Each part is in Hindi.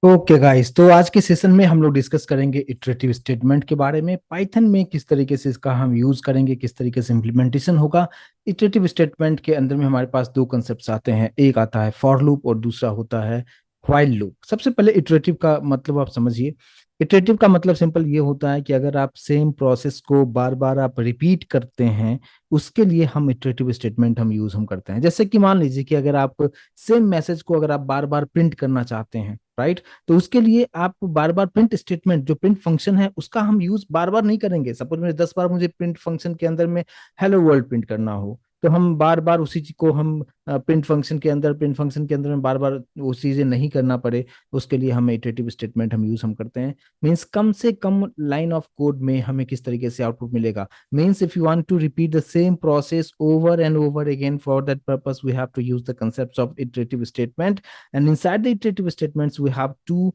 ओके गाइस, तो आज के सेशन में हम लोग डिस्कस करेंगे इटरेटिव स्टेटमेंट के बारे में। पाइथन में किस तरीके से इसका हम यूज करेंगे, किस तरीके से इम्प्लीमेंटेशन होगा। इटरेटिव स्टेटमेंट के अंदर में हमारे पास दो कंसेप्ट आते हैं, एक आता है फॉर लूप और दूसरा होता है व्हाइल लूप। सबसे पहले इटरेटिव का मतलब आप समझिए। इटरेटिव का मतलब सिंपल ये होता है कि अगर आप सेम प्रोसेस को बार बार आप रिपीट करते हैं, उसके लिए हम इटरेटिव स्टेटमेंट हम करते हैं। जैसे कि मान लीजिए कि अगर आप सेम मैसेज को अगर आप बार बार प्रिंट करना चाहते हैं, राइट, तो उसके लिए आप बार बार प्रिंट स्टेटमेंट, जो प्रिंट फंक्शन है, उसका हम यूज बार बार नहीं करेंगे। सपोज मेरे 10 बार मुझे प्रिंट फंक्शन के अंदर में हेलो वर्ल्ड प्रिंट करना हो, तो हम बार बार उसी चीज को हम प्रिंट फंक्शन के अंदर में बार बार वो चीजें नहीं करना पड़े, उसके लिए हम इटरेटिव स्टेटमेंट हम करते हैं। मीन्स कम से कम लाइन ऑफ कोड में हमें किस तरीके से आउटपुट मिलेगा। Means if you want to repeat the same process over and over again, for that purpose we have to use the concepts of iterative statement. And inside the iterative statements we have two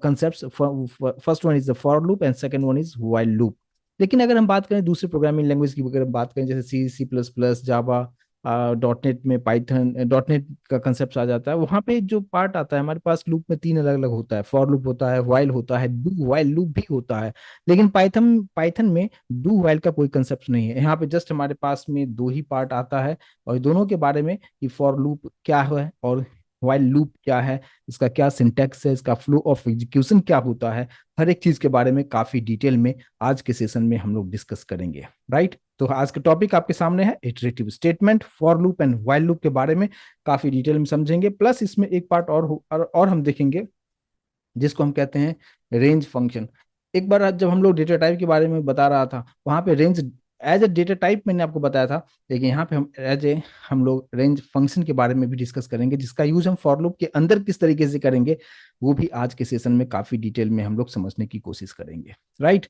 concepts. First one is the for loop and second one is while loop. लेकिन अगर हम बात करें दूसरे प्रोग्रामिंग लैंग्वेज की, अगर हम बात करें जैसे C++, जावा, डॉट नेट में पाइथन, डॉट नेट का कंसेप्ट आ जाता है, वहां पे जो पार्ट आता है हमारे पास लूप में तीन अलग अलग होता है। फॉर लूप होता है, वाइल होता है, डू वाइल लूप भी होता है। लेकिन पाइथन पाइथन में डू वाइल का कोई कंसेप्ट नहीं है। यहाँ पे जस्ट हमारे पास में दो ही पार्ट आता है, और दोनों के बारे में कि फॉर लूप क्या है और वाइल लूप क्या है, इसका क्या सिंटैक्स है, इसका फ्लो ऑफ एग्जीक्यूशन क्या होता है, हर एक चीज के बारे में काफी डिटेल में आज के सेशन में हम लोग डिस्कस करेंगे। राइट, तो आज का टॉपिक आपके सामने है iterative statement, for loop and while loop के बारे में काफी डिटेल में समझेंगे। प्लस इसमें एक पार्ट और हम देखेंगे, जिसको हम कहते हैं रेंज फंक्शन। एक बार जब हम लोग डेटा टाइप के बारे में बता रहा था, वहां पे range as a data type मैंने आपको बताया था, लेकिन यहाँ पे हम लोग रेंज फंक्शन के बारे में भी डिस्कस करेंगे, जिसका यूज हम फॉर लूप के अंदर किस तरीके से करेंगे, वो भी आज के सेशन में काफी डिटेल में हम लोग समझने की कोशिश करेंगे। राइट,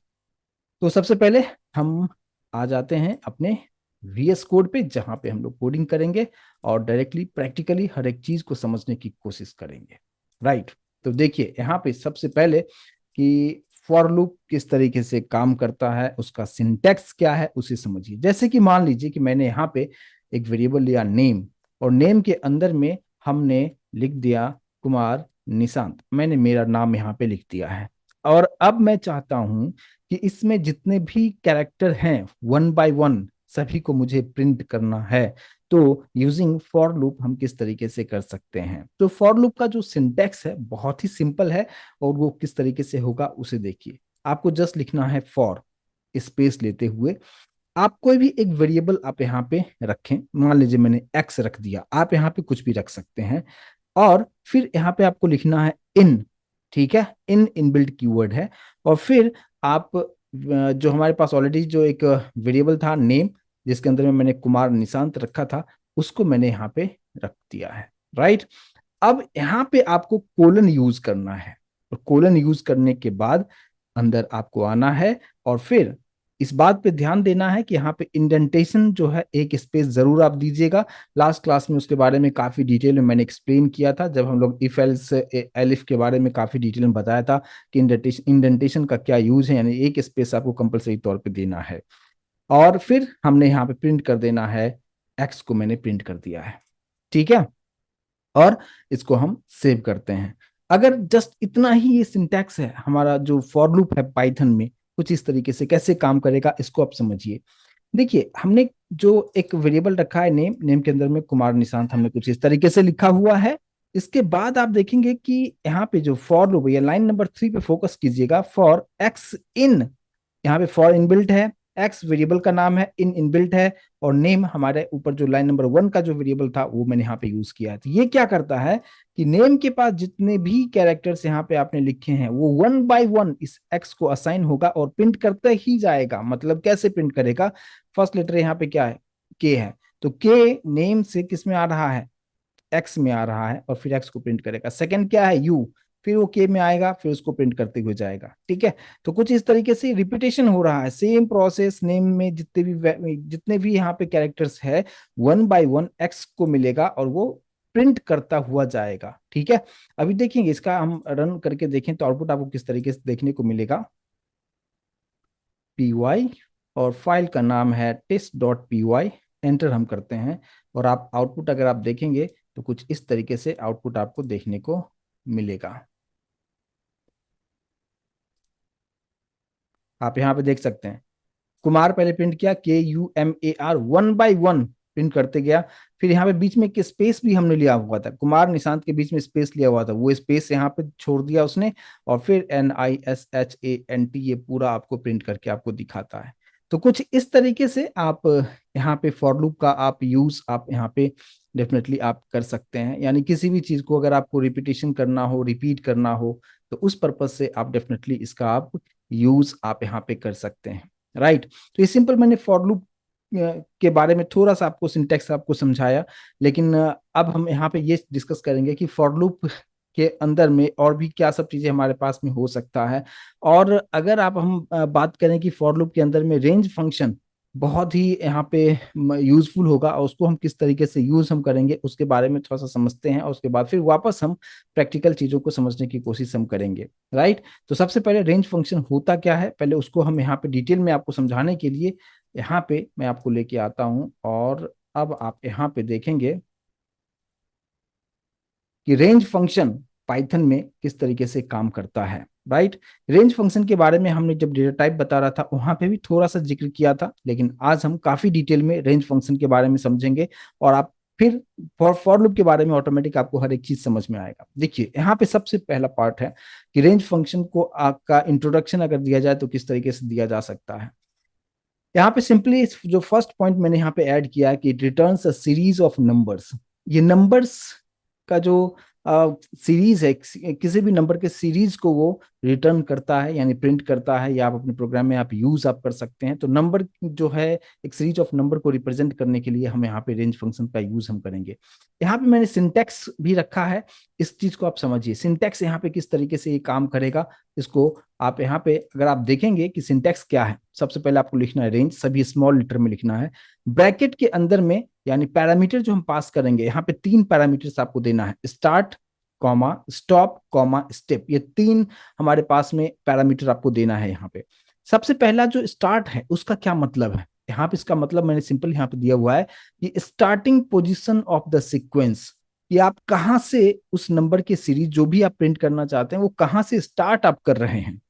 तो सबसे पहले हम आ जाते हैं अपने VS कोड पे, जहां पे हम लोग कोडिंग करेंगे और डायरेक्टली प्रैक्टिकली हर एक चीज को समझने की कोशिश करेंगे। राइट, तो देखिए यहाँ पे सबसे पहले कि फॉर लूप किस तरीके से काम करता है, उसका सिंटैक्स क्या है उसे समझिए। जैसे कि मान लीजिए कि मैंने यहाँ पे एक वेरिएबल लिया नेम, और नेम के अंदर में हमने लिख दिया कुमार निशांत, मैंने मेरा नाम यहाँ पे लिख दिया है। और अब मैं चाहता हूं कि इसमें जितने भी कैरेक्टर हैं वन बाय वन सभी को मुझे प्रिंट करना है। तो यूजिंग फॉर लूप हम किस तरीके से कर सकते हैं, तो फॉर लूप का जो सिंटैक्स है बहुत ही सिंपल है, और वो किस तरीके से होगा उसे देखिए। आपको जस्ट लिखना है फॉर स्पेस लेते हुए, आप कोई भी एक वेरिएबल आप यहाँ पे रखें। मान लीजिए मैंने एक्स रख दिया, आप यहाँ पे कुछ भी रख सकते हैं। और फिर यहाँ पे आपको लिखना है इन, ठीक है, इन इनबिल्ट कीवर्ड है। और फिर आप जो हमारे पास ऑलरेडी जो एक वेरिएबल था नेम, जिसके अंदर में मैंने कुमार निशांत रखा था, उसको मैंने यहाँ पे रख दिया है। राइट, अब यहाँ पे आपको कोलन यूज करना है, और कोलन यूज करने के बाद अंदर आपको आना है, और फिर इस बात पे ध्यान देना है कि यहाँ पे इंडेंटेशन जो है एक स्पेस जरूर आप दीजिएगा। लास्ट क्लास में उसके बारे में काफी डिटेल में मैंने एक्सप्लेन किया था, जब हम लोग इफ एल्स एलिफ के बारे में काफी डिटेल में बताया था कि इंडेंटेशन का क्या यूज है, यानी एक स्पेस आपको कंपलसरी तौर पे देना है। और फिर हमने यहाँ पे प्रिंट कर देना है, एक्स को मैंने प्रिंट कर दिया है। ठीक है, और इसको हम सेव करते हैं। अगर जस्ट इतना ही ये सिंटैक्स है, हमारा जो फॉर लूप है पाइथन में कुछ इस तरीके से कैसे काम करेगा इसको आप समझिए। देखिए हमने जो एक वेरिएबल रखा है नेम, नेम के अंदर में कुमार निशांत हमने कुछ इस तरीके से लिखा हुआ है। इसके बाद आप देखेंगे कि यहाँ पे जो फॉर लूप है, लाइन नंबर 3 पे फोकस कीजिएगा, फॉर एक्स इन, यहाँ पे फॉर इनबिल्ट है, एक्स वेरिएबल का नाम है, इन इनबिल्ट है, और नेम हमारे ऊपर जो लाइन नंबर 1 का जो वेरिएबल था वो मैंने यहाँ पे यूज किया है। तो ये क्या करता है कि नेम के पास जितने भी कैरेक्टर्स यहाँ पे आपने लिखे हैं वो वन बाय वन इस एक्स को असाइन होगा और प्रिंट करते ही जाएगा। मतलब कैसे प्रिंट करेगा, फर्स्ट लेटर यहाँ पे क्या है, के है, तो के नेम से किस में आ रहा है, एक्स में आ रहा है, और फिर एक्स को प्रिंट करेगा। सेकंड क्या है, यू, फिर वो के में आएगा, फिर उसको प्रिंट करते हुए जाएगा। ठीक है, तो कुछ इस तरीके से रिपीटेशन हो रहा है, सेम प्रोसेस, नेम में जितने भी यहाँ पे कैरेक्टर्स है वन बाय वन एक्स को मिलेगा और वो प्रिंट करता हुआ जाएगा। ठीक है, अभी देखेंगे इसका हम रन करके देखें तो आउटपुट आपको किस तरीके से देखने को मिलेगा। py, और फाइल का नाम है test.py, एंटर हम करते हैं, और आप आउटपुट अगर आप देखेंगे तो कुछ इस तरीके से आउटपुट आपको देखने को मिलेगा। आप यहाँ पे देख सकते हैं, कुमार पहले प्रिंट किया, KUMAR, 1 बाय 1 प्रिंट करते गया। फिर यहाँ पे बीच में एक स्पेस भी हमने लिया हुआ था, कुमार निशांत के बीच में स्पेस लिया हुआ था, वो स्पेस यहाँ पे छोड़ दिया उसने, और फिर NISHANT, ये पूरा आपको प्रिंट करके आपको दिखाता है। तो कुछ इस तरीके से आप यहाँ पे फॉर लूप का आप यूज आप यहाँ पे डेफिनेटली आप कर सकते हैं। यानी किसी भी चीज को अगर आपको रिपीटेशन करना हो, रिपीट करना हो, तो उस पर्पज से आप डेफिनेटली इसका आप यूज आप यहाँ पे कर सकते हैं, राइट। तो ये सिंपल मैंने फॉर लूप के बारे में थोड़ा सा आपको सिंटेक्स आपको समझाया, लेकिन अब हम यहाँ पे ये डिस्कस करेंगे कि फॉर लूप के अंदर में और भी क्या सब चीजें हमारे पास में हो सकता है। और अगर आप हम बात करें कि फॉर लूप के अंदर में रेंज फंक्शन बहुत ही यहाँ पे यूजफुल होगा, और उसको हम किस तरीके से यूज हम करेंगे उसके बारे में थोड़ा सा समझते हैं, और उसके बाद फिर वापस हम प्रैक्टिकल चीजों को समझने की कोशिश हम करेंगे, राइट। तो सबसे पहले रेंज फंक्शन होता क्या है, पहले उसको हम यहाँ पे डिटेल में आपको समझाने के लिए यहाँ पे मैं आपको लेके आता हूँ। और अब आप यहाँ पे देखेंगे कि रेंज फंक्शन पाइथन में किस तरीके से काम करता है, राइट। रेंज फंक्शन के बारे में हमने जब डेटा टाइप बता रहा था वहां पे भी थोड़ा सा जिक्र किया था, लेकिन आज हम काफी डिटेल में रेंज फंक्शन के बारे में समझेंगे, और आप फिर फॉर लूप के बारे में ऑटोमेटिक आपको हर एक चीज समझ में आएगा। देखिए यहाँ पे सबसे पहला पार्ट है कि रेंज फंक्शन को आपका इंट्रोडक्शन अगर दिया जाए तो किस तरीके से दिया जा सकता है। यहाँ पे सिंपली जो फर्स्ट पॉइंट मैंने यहाँ पे ऐड किया है कि it returns a series of numbers. ये नंबर्स का जो सीरीज है, किसी भी नंबर के सीरीज को वो रिटर्न करता है, यानी प्रिंट करता है, या आप अपने प्रोग्राम में आप यूज आप कर सकते हैं। तो नंबर जो है, एक सीरीज ऑफ नंबर को रिप्रेजेंट करने के लिए हम यहाँ पे रेंज फंक्शन का यूज हम करेंगे। यहाँ पे मैंने सिंटेक्स भी रखा है, इस चीज को आप समझिए, सिंटेक्स यहाँ पे किस तरीके से ये काम करेगा। इसको आप यहाँ पे अगर आप देखेंगे कि सिंटेक्स क्या है, सबसे पहले आपको लिखना है रेंज, सभी स्मॉल लेटर में लिखना है, ब्रैकेट के अंदर में, यानी पैरामीटर जो हम पास करेंगे, यहाँ पे 3 पैरामीटर्स आपको देना है, start, comma, stop, comma, step. ये 3 हमारे पास में पैरामीटर आपको देना है। यहाँ पे सबसे पहला जो स्टार्ट है उसका क्या मतलब है, यहाँ पे इसका मतलब मैंने सिंपल यहाँ पे दिया हुआ है कि starting position of the sequence, कि आप कहाँ से उस नंबर की सीरीज जो भी आप प्रिंट करना चाहते हैं वो कहाँ से स्टार्ट आप कर रहे हैं।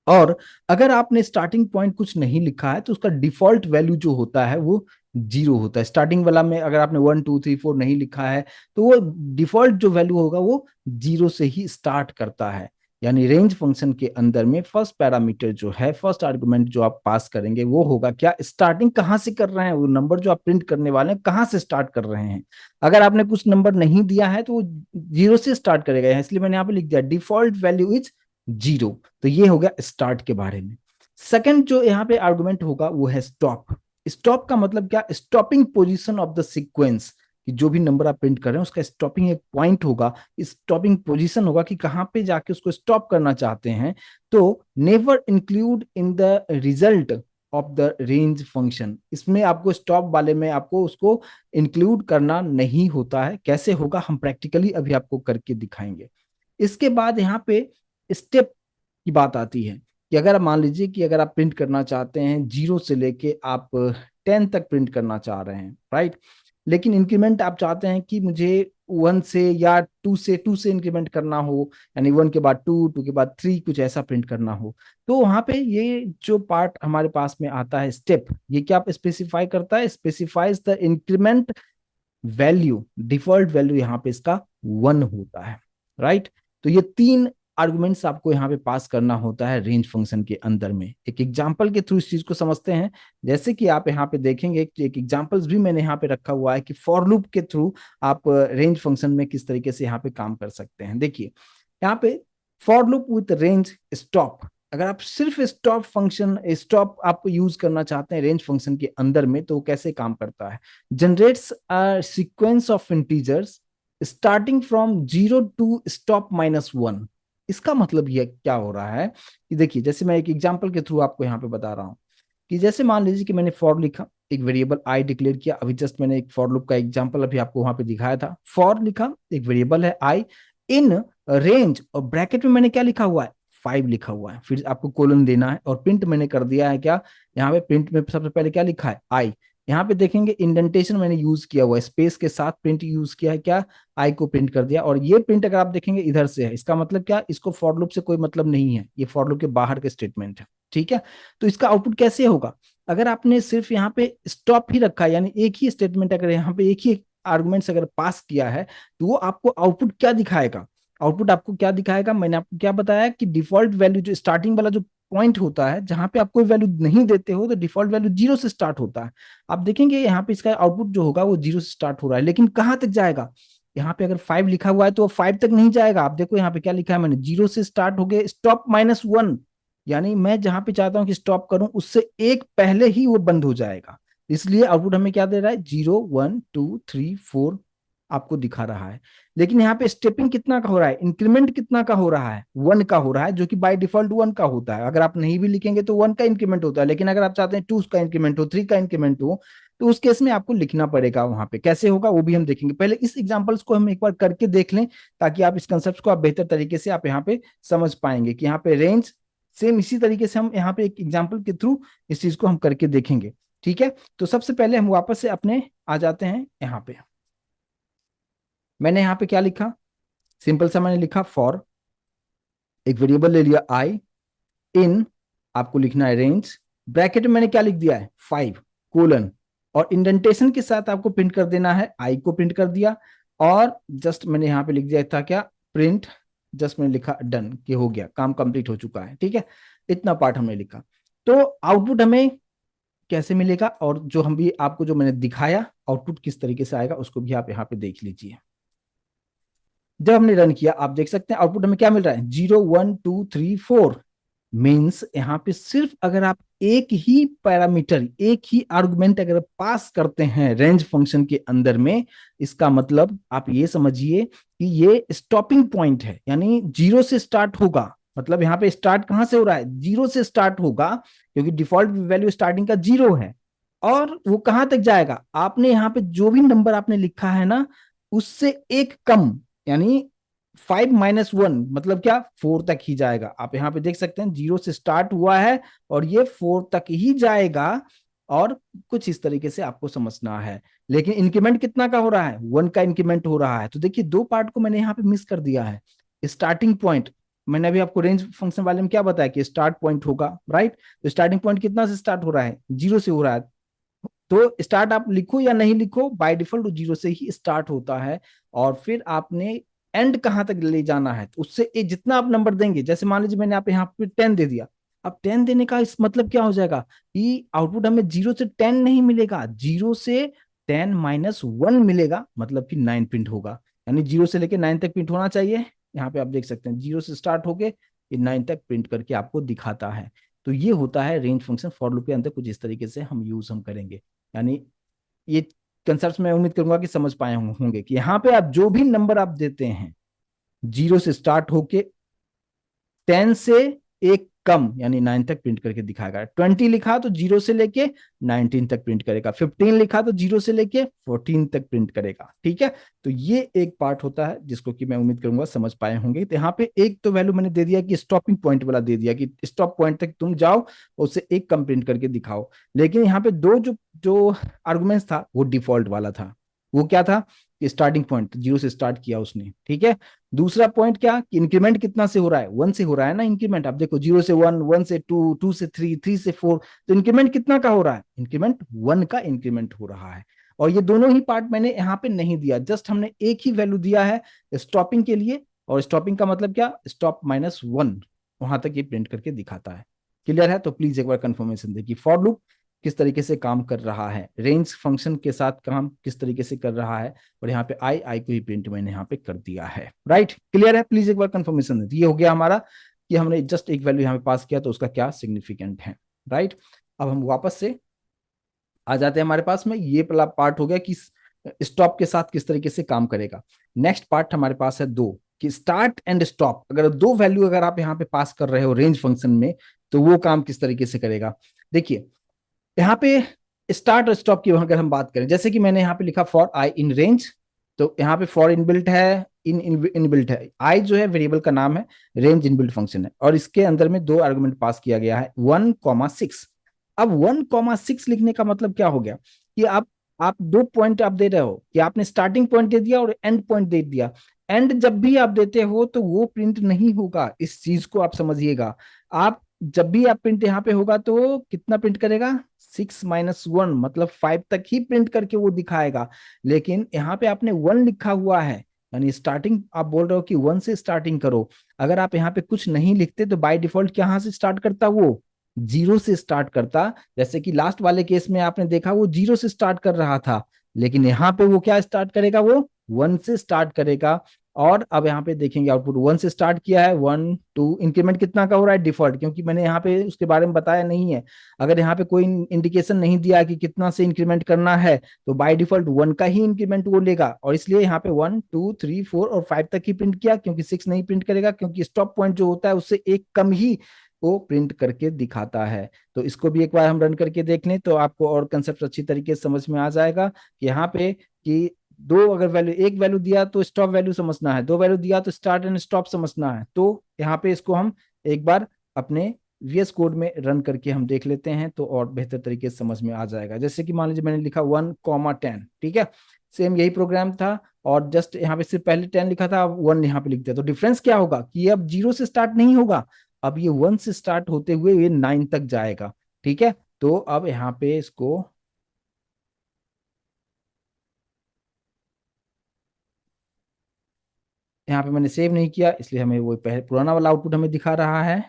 और अगर आपने स्टार्टिंग पॉइंट कुछ नहीं लिखा है तो उसका डिफॉल्ट वैल्यू जो होता है वो 0 होता है। स्टार्टिंग वाला में अगर आपने 1 2 3 4 नहीं लिखा है तो वो डिफॉल्ट जो वैल्यू होगा वो 0 से ही स्टार्ट करता है। यानी रेंज फंक्शन के अंदर में फर्स्ट पैरामीटर जो है, फर्स्ट आर्गुमेंट जो आप पास करेंगे वो होगा क्या, स्टार्टिंग कहाँ से कर रहे हैं, वो नंबर जो आप प्रिंट करने वाले हैं कहाँ से स्टार्ट कर रहे हैं। अगर आपने कुछ नंबर नहीं दिया है तो वो 0 से स्टार्ट करेगा, इसलिए मैंने यहाँ पे लिख दिया डिफॉल्ट वैल्यू इज 0। तो ये हो गया स्टार्ट के बारे में। सेकंड जो यहाँ पे आर्गुमेंट होगा वो है स्टॉप। स्टॉप का मतलब क्या, stopping position of the sequence, कि जो भी नंबर आप प्रिंट कर रहे हैं उसका स्टॉपिंग एक पॉइंट होगा, स्टॉपिंग पोजीशन होगा कि कहाँ पे जाके उसको स्टॉप करना चाहते हैं। तो never include in the result of the range function, इसमें आपको स्टॉप वाले में आपको उसको इंक्लूड करना नहीं होता है। कैसे होगा हम प्रैक्टिकली अभी आपको करके दिखाएंगे। इसके बाद यहाँ पे स्टेप की बात आती है कि अगर आप मान लीजिए कि अगर आप प्रिंट करना चाहते हैं 0 से लेके आप 10 तक प्रिंट करना चाह रहे हैं, राइट, लेकिन इंक्रीमेंट आप चाहते हैं कि मुझे 1 से या 2 से इंक्रीमेंट करना हो, यानी 1 के बाद 2 के बाद 3 कुछ ऐसा प्रिंट करना हो, तो वहां पे ये जो पार्ट हमारे पास में आता है स्टेप, ये क्या स्पेसिफाई करता है, specifies the increment value, default value यहाँ पे इसका 1 होता है, राइट। तो ये 3 आर्गुमेंट्स आपको यहाँ पे पास करना होता है रेंज फंक्शन के अंदर में। एक एग्जांपल के थ्रू इस चीज को समझते हैं। जैसे कि आप यहाँ पे देखेंगे, एक एग्जांपल्स भी मैंने यहाँ पे रखा हुआ है कि फॉर लूप के थ्रू आप रेंज फंक्शन में किस तरीके से यहाँ पे काम कर सकते हैं। देखिए यहाँ पे for loop with range stop, अगर आप सिर्फ स्टॉप फंक्शन, स्टॉप आप यूज करना चाहते हैं रेंज फंक्शन के अंदर में, तो कैसे काम करता है, generates a sequence of integers starting from 0 to stop -1। इसका मतलब ये क्या हो रहा है कि देखिए, जैसे मैं एक एग्जांपल के थ्रू आपको यहाँ पे बता रहा हूँ कि जैसे मान लीजिए कि मैंने फॉर लिखा, एक वेरिएबल आई डिक्लेयर किया, अभी जस्ट मैंने एक फॉर लूप का एग्जांपल अभी आपको वहां पे दिखाया था। फॉर लिखा, एक वेरिएबल है आई, इन रेंज, और ब्रैकेट में मैंने क्या लिखा हुआ है, 5 लिखा हुआ है, फिर आपको कोलन देना है, और प्रिंट मैंने कर दिया है क्या, यहाँ पे प्रिंट में सबसे पहले क्या लिखा है, आई। यहाँ पे देखेंगे इंडेंटेशन मैंने यूज किया हुआ है, स्पेस के साथ प्रिंट यूज किया है, क्या, आई को प्रिंट कर दिया। और ये प्रिंट अगर आप देखेंगे इधर से है, इसका मतलब क्या, इसको फॉर लूप से कोई मतलब नहीं है, ये फॉर लूप के बाहर के स्टेटमेंट है। ठीक है। तो इसका आउटपुट कैसे होगा, अगर आपने सिर्फ यहाँ पे स्टॉप ही रखा है, यानी एक ही स्टेटमेंट अगर यहाँ पे एक ही आर्गुमेंट्स अगर पास किया है, तो वो आपको आउटपुट क्या दिखाएगा, आउटपुट आपको क्या दिखाएगा, मैंने आपको क्या बताया कि डिफॉल्ट वैल्यू जो स्टार्टिंग वाला जो पॉइंट होता है, जहां पे आप कोई वैल्यू नहीं देते हो तो डिफॉल्ट वैल्यू जीरो से स्टार्ट होता है। आप देखेंगे यहाँ पे इसका आउटपुट जो होगा वो जीरो से स्टार्ट हो रहा है, लेकिन कहाँ तक जाएगा, यहाँ पे अगर 5 लिखा हुआ है तो वो 5 तक नहीं जाएगा। आप देखो यहाँ पे क्या लिखा है मैंने, जीरो से स्टार्ट हो गए स्टॉप -1, यानी मैं जहां पे चाहता हूं कि स्टॉप करूं उससे एक पहले ही वो बंद हो जाएगा। इसलिए आउटपुट हमें क्या दे रहा है, 0 1 2 3 4 आपको दिखा रहा है। लेकिन यहाँ पे स्टेपिंग कितना का हो रहा है, इंक्रीमेंट कितना का हो रहा है, 1 का हो रहा है, जो कि बाय डिफॉल्ट 1 का होता है। अगर आप नहीं भी लिखेंगे तो 1 का इंक्रीमेंट होता है, लेकिन अगर आप चाहते हैं 2 का इंक्रीमेंट हो, 3 का इंक्रीमेंट हो, तो उस केस में आपको लिखना पड़ेगा। वहां पे कैसे होगा वो भी हम देखेंगे, पहले इस एग्जांपल्स को हम एक बार करके देख लें, ताकि आप इस कंसेप्ट को आप बेहतर तरीके से आप यहाँ पे समझ पाएंगे कि यहाँ पे रेंज सेम इसी तरीके से हम यहाँ पे एक एग्जाम्पल के थ्रू इस चीज को हम करके देखेंगे। ठीक है, तो सबसे पहले हम वापस से अपने आ जाते हैं यहाँ पे। मैंने यहाँ पे क्या लिखा, सिंपल सा मैंने लिखा फॉर, एक वेरिएबल ले लिया आई, इन आपको लिखना है रेंज, ब्रैकेट में मैंने क्या लिख दिया है 5 कोलन, और इंडेंटेशन के साथ आपको प्रिंट कर देना है, आई को प्रिंट कर दिया, और जस्ट मैंने यहाँ पे लिख दिया था क्या, प्रिंट, जस्ट मैंने लिखा डन, कि हो गया, काम कंप्लीट हो चुका है। ठीक है, इतना पार्ट हमने लिखा। तो आउटपुट हमें कैसे मिलेगा, और जो हम भी आपको जो मैंने दिखाया आउटपुट किस तरीके से आएगा उसको भी आप यहाँ पे देख लीजिए। जब हमने रन किया आप देख सकते हैं आउटपुट हमें क्या मिल रहा है, 0 1 2 3 4। मीन्स यहाँ पे सिर्फ अगर आप एक ही पैरामीटर, एक ही आर्गुमेंट अगर पास करते हैं रेंज फंक्शन के अंदर में, इसका मतलब आप ये समझिए कि ये स्टॉपिंग पॉइंट है, यानी जीरो से स्टार्ट होगा। मतलब यहाँ पे स्टार्ट कहां से हो रहा है, जीरो से स्टार्ट होगा, क्योंकि डिफॉल्ट वैल्यू स्टार्टिंग का जीरो है। और वो कहां तक जाएगा, आपने यहाँ पे जो भी नंबर आपने लिखा है ना, उससे एक कम, यानी 5 - 1 मतलब क्या, 4 तक ही जाएगा। आप यहाँ पे देख सकते हैं जीरो से स्टार्ट हुआ है और ये 4 तक ही जाएगा, और कुछ इस तरीके से आपको समझना है। लेकिन इंक्रीमेंट कितना का हो रहा है, 1 का इंक्रीमेंट हो रहा है। तो देखिए दो पार्ट को मैंने यहाँ पे मिस कर दिया है। स्टार्टिंग पॉइंट, मैंने अभी आपको रेंज फंक्शन वाले में क्या बताया कि स्टार्ट पॉइंट होगा, राइट। तो स्टार्टिंग पॉइंट कितना से स्टार्ट हो रहा है, जीरो से हो रहा है। तो स्टार्ट आप लिखो या नहीं लिखो, बाय डिफॉल्ट जीरो से ही स्टार्ट होता है। और फिर आपने एंड कहां तक ले जाना है, तो उससे जितना आप नंबर देंगे, जैसे मान लीजिए मैंने आप यहाँ पे 10 दे दिया। अब 10 देने का इस मतलब क्या हो जाएगा कि आउटपुट हमें 0 से 10 नहीं मिलेगा, 0 से 10 - 1 मिलेगा, मतलब कि 9 प्रिंट होगा। यानी 0 से लेके 9 तक प्रिंट होना चाहिए। यहाँ पे आप देख सकते हैं 0 से स्टार्ट होके ये 9 तक प्रिंट करके आपको दिखाता है। तो ये होता है रेंज फंक्शन फॉर लूप के अंदर, कुछ इस तरीके से हम यूज हम करेंगे। यानी ये कंसेप्ट मैं उम्मीद करूंगा कि समझ पाए होंगे कि यहाँ पे आप जो भी नंबर आप देते हैं, 0 से स्टार्ट होके 10 से एक कम यानी 9 तक प्रिंट करके दिखाएगा। 20 लिखा तो 0 से लेके 19 तक प्रिंट करेगा, 15 लिखा तो 0 से लेके 14 तक प्रिंट करेगा। ठीक है, तो ये एक पार्ट होता है जिसको कि मैं उम्मीद करूंगा समझ पाए होंगे। तो यहाँ पे एक तो वैल्यू मैंने दे दिया कि स्टॉपिंग पॉइंट वाला दे दिया कि स्टॉप पॉइंट तक तुम जाओ, उससे एक कम प्रिंट करके दिखाओ। लेकिन यहाँ पे दो जो जो आर्गुमेंट्स था वो डिफॉल्ट वाला था। वो क्या था कि स्टार्टिंग पॉइंट 0 से स्टार्ट किया उसने, ठीक है। दूसरा पॉइंट क्या कि इंक्रीमेंट कितना से हो रहा है, 1 से हो रहा है ना इंक्रीमेंट। आप देखो 0 से 1, 1 से 2, 2 से 3, 3 से 4, तो इंक्रीमेंट कितना का हो रहा है, इंक्रीमेंट 1 का इंक्रीमेंट हो रहा है। और ये दोनों ही पार्ट मैंने यहाँ पे नहीं दिया, जस्ट हमने एक ही वैल्यू दिया है स्टॉपिंग के लिए। और स्टॉपिंग का मतलब क्या, स्टॉप -1, वहां तक ये प्रिंट करके दिखाता है। क्लियर है, तो प्लीज एक बार कंफर्मेशन देखिए फॉर लूप किस तरीके से काम कर रहा है, रेंज फंक्शन के साथ काम किस तरीके से कर रहा है। और यहाँ पे आई आई को ही प्रिंट मैंने यहाँ पे कर दिया है। राइट, क्लियर है, प्लीज एक बार कंफर्मेशन दे। ये हो गया हमारा कि हमने जस्ट एक वैल्यू यहाँ पे पास किया तो उसका क्या सिग्निफिकेंट है। राइट, अब हम वापस से आ जाते हैं हमारे पास में, ये पहला पार्ट हो गया कि स्टॉप के साथ किस तरीके से काम करेगा। नेक्स्ट पार्ट हमारे पास है दो, कि स्टार्ट एंड स्टॉप, अगर दो वैल्यू अगर आप यहाँ पे पास कर रहे हो रेंज फंक्शन में, तो वो काम किस तरीके से करेगा। देखिए यहाँ पे स्टार्ट और स्टॉप की अगर हम बात करें, जैसे कि मैंने यहाँ पे लिखा फॉर आई इन रेंज, तो यहाँ पे फॉर इनबिल्ट है, इनबिल्ट है। आई जो है वेरिएबल का नाम है, रेंज इनबिल्ट फंक्शन है, और इसके अंदर में दो आर्गुमेंट पास किया गया है 1, 6। अब 1, 6 लिखने का मतलब क्या हो गया कि आप दो पॉइंट आप दे रहे हो, कि आपने स्टार्टिंग पॉइंट दे दिया और एंड पॉइंट दे दिया। एंड जब भी आप देते हो तो वो प्रिंट नहीं होगा, इस चीज को आप समझिएगा। आप जब भी आप प्रिंट यहाँ पे होगा तो कितना प्रिंट करेगा, 6 - 1, मतलब 5 तक ही प्रिंट करके वो दिखाएगा। लेकिन यहाँ पे आपने 1 लिखा हुआ है, यानी स्टार्टिंग आप बोल रहे हो कि 1 से स्टार्टिंग करो। अगर आप यहाँ पे कुछ नहीं लिखते तो बाय डिफॉल्ट कहाँ से स्टार्ट करता वो, 0 से स्टार्ट करता। जैसे कि लास्ट वाले केस में आपने देखा वो 0 से स्टार्ट कर रहा था, लेकिन यहाँ पे वो क्या स्टार्ट करेगा, वो 1 से स्टार्ट करेगा। और अब यहाँ पे देखेंगे आउटपुट 1 से स्टार्ट किया है, 1 2, इंक्रीमेंट कितना का हो रहा है डिफॉल्ट, क्योंकि मैंने यहाँ पे उसके बारे में बताया नहीं है। अगर यहाँ पे कोई इंडिकेशन नहीं दिया कि कितना से इंक्रीमेंट करना है, तो बाय डिफॉल्ट 1 का ही इंक्रीमेंट वो लेगा। और इसलिए यहाँ पे 1 2 3 4 और 5 तक ही प्रिंट किया, क्योंकि 6 नहीं प्रिंट करेगा, क्योंकि स्टॉप पॉइंट जो होता है उससे एक कम ही वो प्रिंट करके दिखाता है। तो इसको भी एक बार हम रन करके देख लें तो आपको और कंसेप्ट अच्छी तरीके से समझ में आ जाएगा कि यहाँ पे कि दो अगर वैल्यू, एक वैल्यू दिया तो स्टॉप वैल्यू समझना है, दो वैल्यू दिया तो स्टार्ट एंड स्टॉप समझना है। तो यहाँ पे इसको हम एक बार अपने VS कोड में रन करके हम देख लेते हैं, तो और बेहतर तरीके से समझ में आ जाएगा। जैसे कि मान लीजिए मैंने लिखा 1 10, ठीक है, सेम यही प्रोग्राम था, और जस्ट यहाँ पे सिर्फ पहले 10 लिखा था, अब 1 यहाँ पे लिख दिया। तो डिफरेंस क्या होगा कि ये अब 0 से स्टार्ट नहीं होगा, अब ये 1 से स्टार्ट होते हुए ये 9 तक जाएगा। ठीक है, तो अब यहाँ पे इसको, यहाँ पे मैंने सेव नहीं किया इसलिए हमें वो पहले पुराना वाला आउटपुट हमें दिखा रहा है।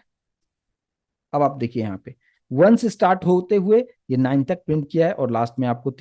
अब आप देखिए यहाँ पे 1 से स्टार्ट होते हुए ये 9 तक प्रिंट किया है, और लास्ट में आपको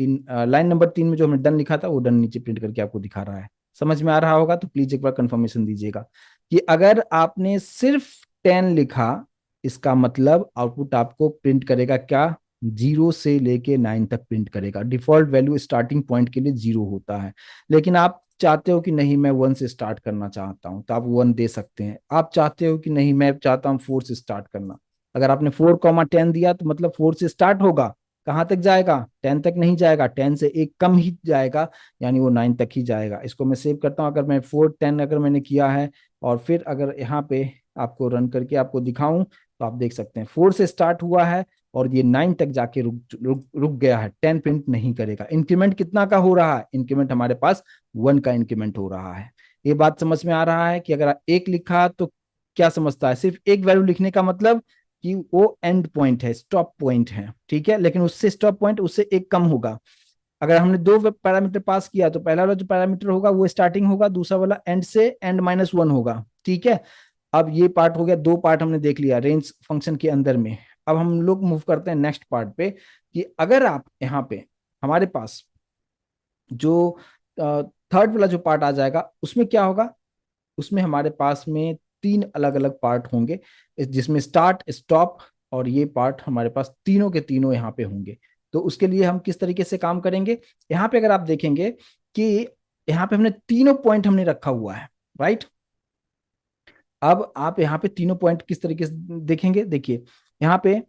लाइन नंबर 3 में जो हमने डन लिखा था वो डन नीचे प्रिंट करके आपको दिखा रहा है। समझ में आ रहा होगा तो प्लीज एक बार कंफर्मेशन दीजिएगा कि अगर आपने सिर्फ 10 लिखा, इसका मतलब आउटपुट आपको प्रिंट करेगा क्या, 0 से लेके 9 तक प्रिंट करेगा। डिफॉल्ट वैल्यू स्टार्टिंग पॉइंट के लिए 0 होता है। लेकिन आप चाहते हो कि नहीं मैं 1 से स्टार्ट करना चाहता हूं, तो आप 1 दे सकते हैं। आप चाहते हो कि नहीं मैं चाहता हूं 4 से स्टार्ट करना, अगर आपने 4 10 दिया तो मतलब 4 से स्टार्ट होगा, कहाँ तक जाएगा, 10 तक नहीं जाएगा, 10 से एक कम ही जाएगा, यानी वो 9 तक ही जाएगा। इसको मैं सेव करता हूँ। अगर मैं 4 10 अगर मैंने किया है, और फिर अगर यहाँ पे आपको रन करके आपको दिखाऊं, तो आप देख सकते हैं 4 से स्टार्ट हुआ है और ये 9 तक जाके रुक रुक रुक गया है, 10 प्रिंट नहीं करेगा। इंक्रीमेंट कितना का हो रहा है, इंक्रीमेंट हमारे पास 1 का इंक्रीमेंट हो रहा है। ये बात समझ में आ रहा है कि अगर आप एक लिखा तो क्या समझता है, सिर्फ एक वैल्यू लिखने का मतलब कि वो एंड पॉइंट है, स्टॉप पॉइंट है, ठीक है, लेकिन उससे स्टॉप पॉइंट उससे एक कम होगा। अगर हमने दो पैरामीटर पास किया तो पहला वाला जो पैरामीटर होगा वो स्टार्टिंग होगा, दूसरा वाला एंड से एंड -1 होगा। ठीक है, अब ये पार्ट हो गया, दो पार्ट हमने देख लिया रेंज फंक्शन के अंदर में। अब हम लोग मूव करते हैं नेक्स्ट पार्ट पे, कि अगर आप यहाँ पे हमारे पास जो थर्ड वाला जो पार्ट आ जाएगा उसमें क्या होगा, उसमें हमारे पास में तीन अलग अलग पार्ट होंगे, जिसमें स्टार्ट स्टॉप और ये पार्ट हमारे पास तीनों के तीनों यहाँ पे होंगे। तो उसके लिए हम किस तरीके से काम करेंगे, यहाँ पे अगर आप देखेंगे कि यहाँ पे हमने तीनों पॉइंट हमने रखा हुआ है, राइट। अब आप यहाँ पे तीनों पॉइंट किस तरीके से देखेंगे, देखिए यहाँ पे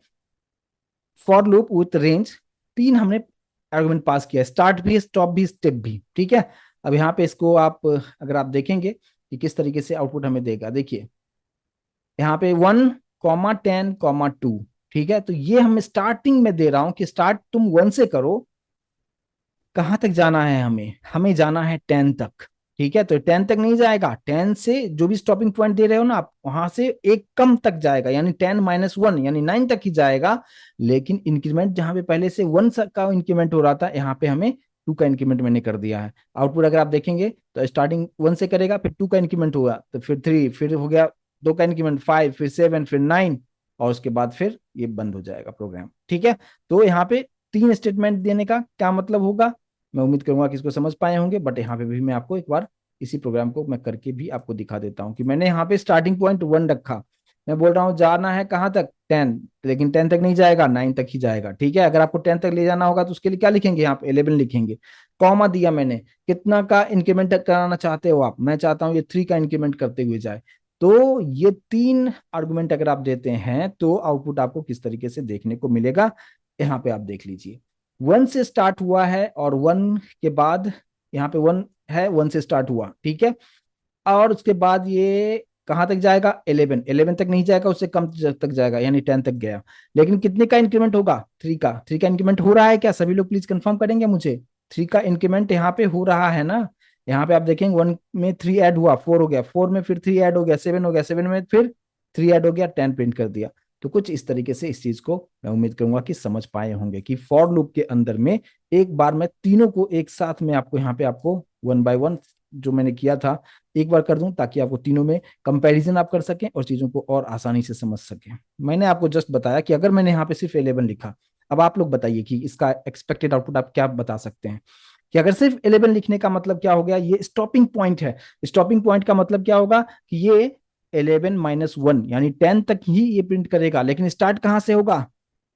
फॉर लूप विथ रेंज, तीन हमने आर्गुमेंट पास किया, स्टार्ट भी स्टॉप भी स्टेप भी, ठीक है। अब यहाँ पे इसको आप अगर आप देखेंगे कि किस तरीके से आउटपुट हमें देगा, देखिए यहाँ पे 1 10 2, ठीक है। तो ये हम स्टार्टिंग में दे रहा हूं कि स्टार्ट तुम 1 से करो, कहाँ तक जाना है हमें, हमें जाना है 10 तक। ठीक है, तो 10 तक नहीं जाएगा, 10 से जो भी स्टॉपिंग पॉइंट दे रहे हो ना आप वहां से एक कम तक जाएगा, यानी 10 - 1 यानी 9 तक ही जाएगा। लेकिन इंक्रीमेंट जहां पे पहले से 1 का इंक्रीमेंट हो रहा था, यहाँ पे हमें 2 का इंक्रीमेंट मैंने कर दिया है। आउटपुट अगर आप देखेंगे तो स्टार्टिंग 1 से करेगा, फिर 2 का इंक्रीमेंट हुआ, तो फिर 3, फिर हो गया 2 का इंक्रीमेंट 5, फिर 7, फिर 9, और उसके बाद फिर ये बंद हो जाएगा प्रोग्राम। ठीक है, तो यहाँ पे तीन स्टेटमेंट देने का क्या मतलब होगा, मैं उम्मीद करूंगा कि इसको समझ पाए होंगे। बट यहाँ पे भी मैं आपको एक बार इसी प्रोग्राम को मैं करके भी आपको दिखा देता हूँ कि मैंने यहाँ पे स्टार्टिंग पॉइंट 1 रखा, मैं बोल रहा हूँ जाना है कहाँ तक, 10, लेकिन 10 तक नहीं जाएगा, 9 तक ही जाएगा। ठीक है, अगर आपको 10 तक ले जाना होगा तो उसके लिए क्या लिखेंगे, यहाँ पे 11 लिखेंगे। कॉमा दिया मैंने, कितना का इंक्रीमेंट कराना चाहते हो आप, मैं चाहता हूँ ये 3 का इंक्रीमेंट करते हुए जाए। तो ये तीन आर्गुमेंट अगर आप देते हैं तो आउटपुट आपको किस तरीके से देखने को मिलेगा, यहाँ पे आप देख लीजिए। 1 से स्टार्ट हुआ है और 1 के बाद यहाँ पे 1 है, 1 से स्टार्ट हुआ, ठीक है। और उसके बाद ये कहाँ तक जाएगा, 11 तक नहीं जाएगा, उससे कम तक जाएगा, यानी 10 तक गया। लेकिन कितने का इंक्रीमेंट होगा, 3 का इंक्रीमेंट हो रहा है क्या, सभी लोग प्लीज कंफर्म करेंगे मुझे। 3 का इंक्रीमेंट यहाँ पे हो रहा है ना, यहाँ पे आप देखेंगे 1 में 3 ऐड हुआ, 4 हो गया, 4 में फिर 3 ऐड हो गया, 7 हो गया, 7 में फिर 3 ऐड हो गया, 10 प्रिंट कर दिया। तो कुछ इस तरीके से इस चीज को मैं उम्मीद करूंगा कि समझ पाए होंगे कि फॉर लूप के अंदर में एक बार मैं तीनों को एक साथ में आपको यहाँ पे आपको वन बाय वन जो मैंने किया था एक बार कर दूं, ताकि आपको तीनों में कंपैरिजन आप कर सकें और चीजों को और आसानी से समझ सकें। मैंने आपको जस्ट बताया कि अगर मैंने यहाँ पे सिर्फ 11 लिखा, अब आप लोग बताइए कि इसका एक्सपेक्टेड आउटपुट आप क्या बता सकते हैं। कि अगर सिर्फ 11 लिखने का मतलब क्या हो गया, ये स्टॉपिंग पॉइंट है। स्टॉपिंग पॉइंट का मतलब क्या होगा कि ये 11 - 1 यानी 10 तक ही ये प्रिंट करेगा, लेकिन स्टार्ट कहां से होगा,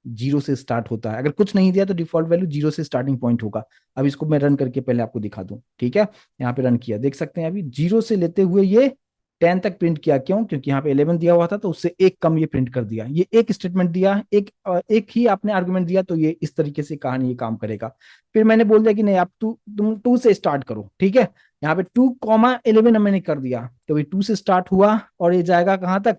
जीरो से स्टार्ट होता है। अगर कुछ नहीं दिया तो डिफॉल्ट वैल्यू जीरो से स्टार्टिंग पॉइंट होगा। अब इसको मैं रन करके पहले आपको दिखा दूं, ठीक है। यहाँ पे रन किया, देख सकते हैं अभी जीरो से लेते हुए ये 10 तक प्रिंट किया। क्यों? क्योंकि यहाँ पे 11 दिया हुआ था तो उससे एक कम ये प्रिंट कर दिया। ये एक स्टेटमेंट दिया, एक ही आपने आर्गुमेंट दिया, तो ये इस तरीके से कहानी ये काम करेगा। फिर मैंने बोल दिया कि नहीं, आप तुम टू से स्टार्ट करो, ठीक है। यहाँ पे 2, 11 मैंने कर दिया, तो ये 2 से स्टार्ट हुआ और ये जाएगा कहाँ तक,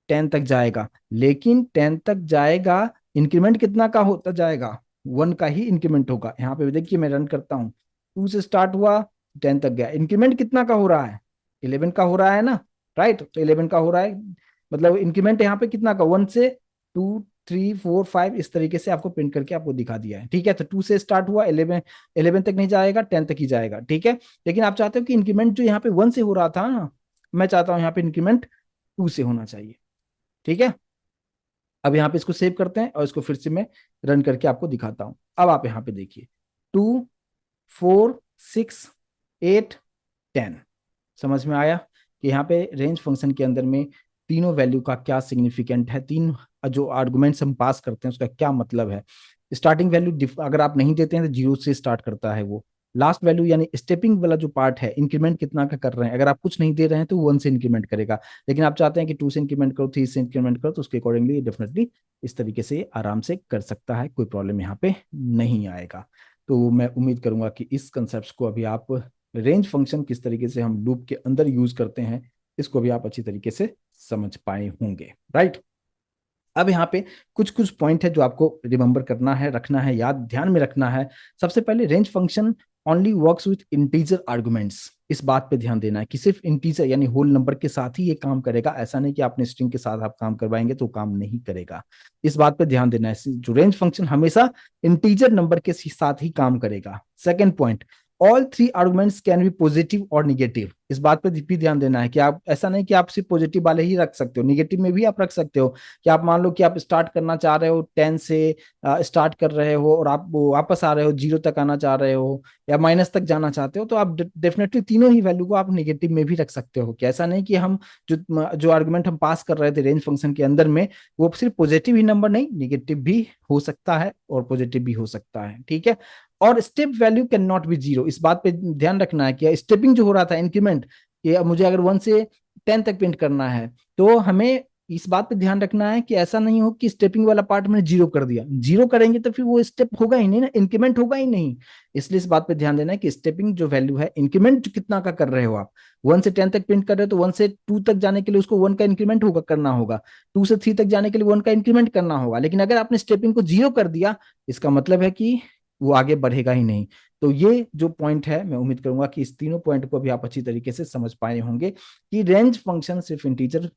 10 तक जाएगा। लेकिन 10 तक जाएगा, इंक्रीमेंट कितना का होता जाएगा, 1 का ही इंक्रीमेंट होगा। यहाँ पे देखिए मैं रन करता हूँ, 2 से स्टार्ट हुआ, 10 तक गया, इंक्रीमेंट कितना का हो रहा है, 11 का हो रहा है ना, राइट। तो 11 का हो रहा है, मतलब इंक्रीमेंट यहाँ पे कितना का, 1 से 2, 3, 4, 5 इस तरीके से आपको प्रिंट करके आपको दिखा दिया है, ठीक है। तो 2 से स्टार्ट हुआ, 11 तक नहीं जाएगा, 10 तक ही जाएगा, ठीक है। लेकिन आप चाहते हो कि इंक्रीमेंट जो यहाँ पे 1 से हो रहा था ना, मैं चाहता हूँ यहाँ पे इंक्रीमेंट 2 से होना चाहिए, ठीक है। अब यहाँ पे इसको सेव करते हैं और इसको फिर से मैं रन करके आपको दिखाता हूं। अब आप यहाँ पे देखिए, 2, 4, 6, 8, 10 समझ में आया कि यहाँ पे रेंज फंक्शन के अंदर में तीनों वैल्यू का क्या सिग्निफिकेंट है, तीन जो आर्गुमेंट्स हम पास करते हैं उसका क्या मतलब है। स्टार्टिंग वैल्यू अगर आप नहीं देते हैं तो जीरो से स्टार्ट करता है वो। लास्ट वैल्यू यानी स्टेपिंग वाला जो पार्ट है, इंक्रीमेंट कितना का कर रहे हैं, अगर आप कुछ नहीं दे रहे हैं तो 1 से इंक्रीमेंट करेगा। लेकिन आप चाहते हैं कि 2 से इंक्रीमेंट करो, 3 से इंक्रीमेंट करो, तो उसके अकॉर्डिंगली डेफिनेटली इस तरीके से आराम से कर सकता है, कोई प्रॉब्लम यहाँ पे नहीं आएगा। तो मैं उम्मीद करूंगा कि इस कंसेप्ट को अभी आप, रेंज फंक्शन किस तरीके से हम लूप के अंदर यूज करते हैं, इसको भी आप अच्छी तरीके से समझ पाए होंगे, राइट। अब यहाँ पे कुछ कुछ पॉइंट है जो आपको रिमेंबर करना है, रखना है, याद ध्यान में रखना है। सबसे पहले range function only works with integer arguments. इस बात पे ध्यान देना है कि सिर्फ इंटीजर यानी होल नंबर के साथ ही ये काम करेगा। ऐसा नहीं कि आपने स्ट्रिंग के साथ आप काम करवाएंगे तो काम नहीं करेगा। इस बात पे ध्यान देना है, जो रेंज फंक्शन हमेशा इंटीजर नंबर के साथ ही काम करेगा। Second point, all three arguments can be positive और निगेटिव। इस बात पे भी ध्यान देना है कि आप, ऐसा नहीं कि आप सिर्फ पॉजिटिव वाले ही रख सकते हो, निगेटिव में भी आप रख सकते हो। कि आप मान लो कि आप स्टार्ट करना चाह रहे हो 10 से, स्टार्ट कर रहे हो और आप वापस आ रहे हो, जीरो तक आना चाह रहे हो या माइनस तक जाना चाहते हो, तो आप डेफिनेटली तीनों ही वैल्यू को आप निगेटिव में भी रख सकते हो। कि ऐसा नहीं कि हम जो जो आर्गुमेंट हम पास कर रहे थे रेंज फंक्शन के अंदर में, वो सिर्फ पॉजिटिव ही नंबर नहीं, निगेटिव भी हो सकता है और पॉजिटिव भी हो सकता है, ठीक है। और step value can not be zero. इस बात पे ध्यान रखना है कि स्टेपिंग जो हो रहा था इंक्रीमेंट, ये मुझे अगर 1 से 10 तक प्रिंट करना है, तो हमें इस बात पे ध्यान रखना है कि ऐसा नहीं हो कि स्टेपिंग वाला पार्ट मैंने जीरो कर दिया। जीरो करेंगे तो फिर वो स्टेप होगा ही नहीं ना, इंक्रीमेंट होगा ही नहीं। इसलिए इस बात पे ध्यान देना है कि स्टेपिंग जो वैल्यू है, इंक्रीमेंट कितना का कर रहे हो आप, 1 से 10 तक प्रिंट कर रहे हो तो 1 से 2 तक जाने के लिए उसको 1 का इंक्रीमेंट होगा, करना होगा। 2 से 3 तक जाने के लिए 1 का इंक्रीमेंट करना होगा। लेकिन अगर आपने स्टेपिंग को जीरो कर दिया, इसका मतलब है कि वो आगे बढ़ेगा ही नहीं। तो ये जो पॉइंट है, मैं उम्मीद करूंगा कि इस तीनों पॉइंट को भी आप अच्छी तरीके से समझ पाए होंगे कि रेंज फंक्शन सिर्फ इंटीजर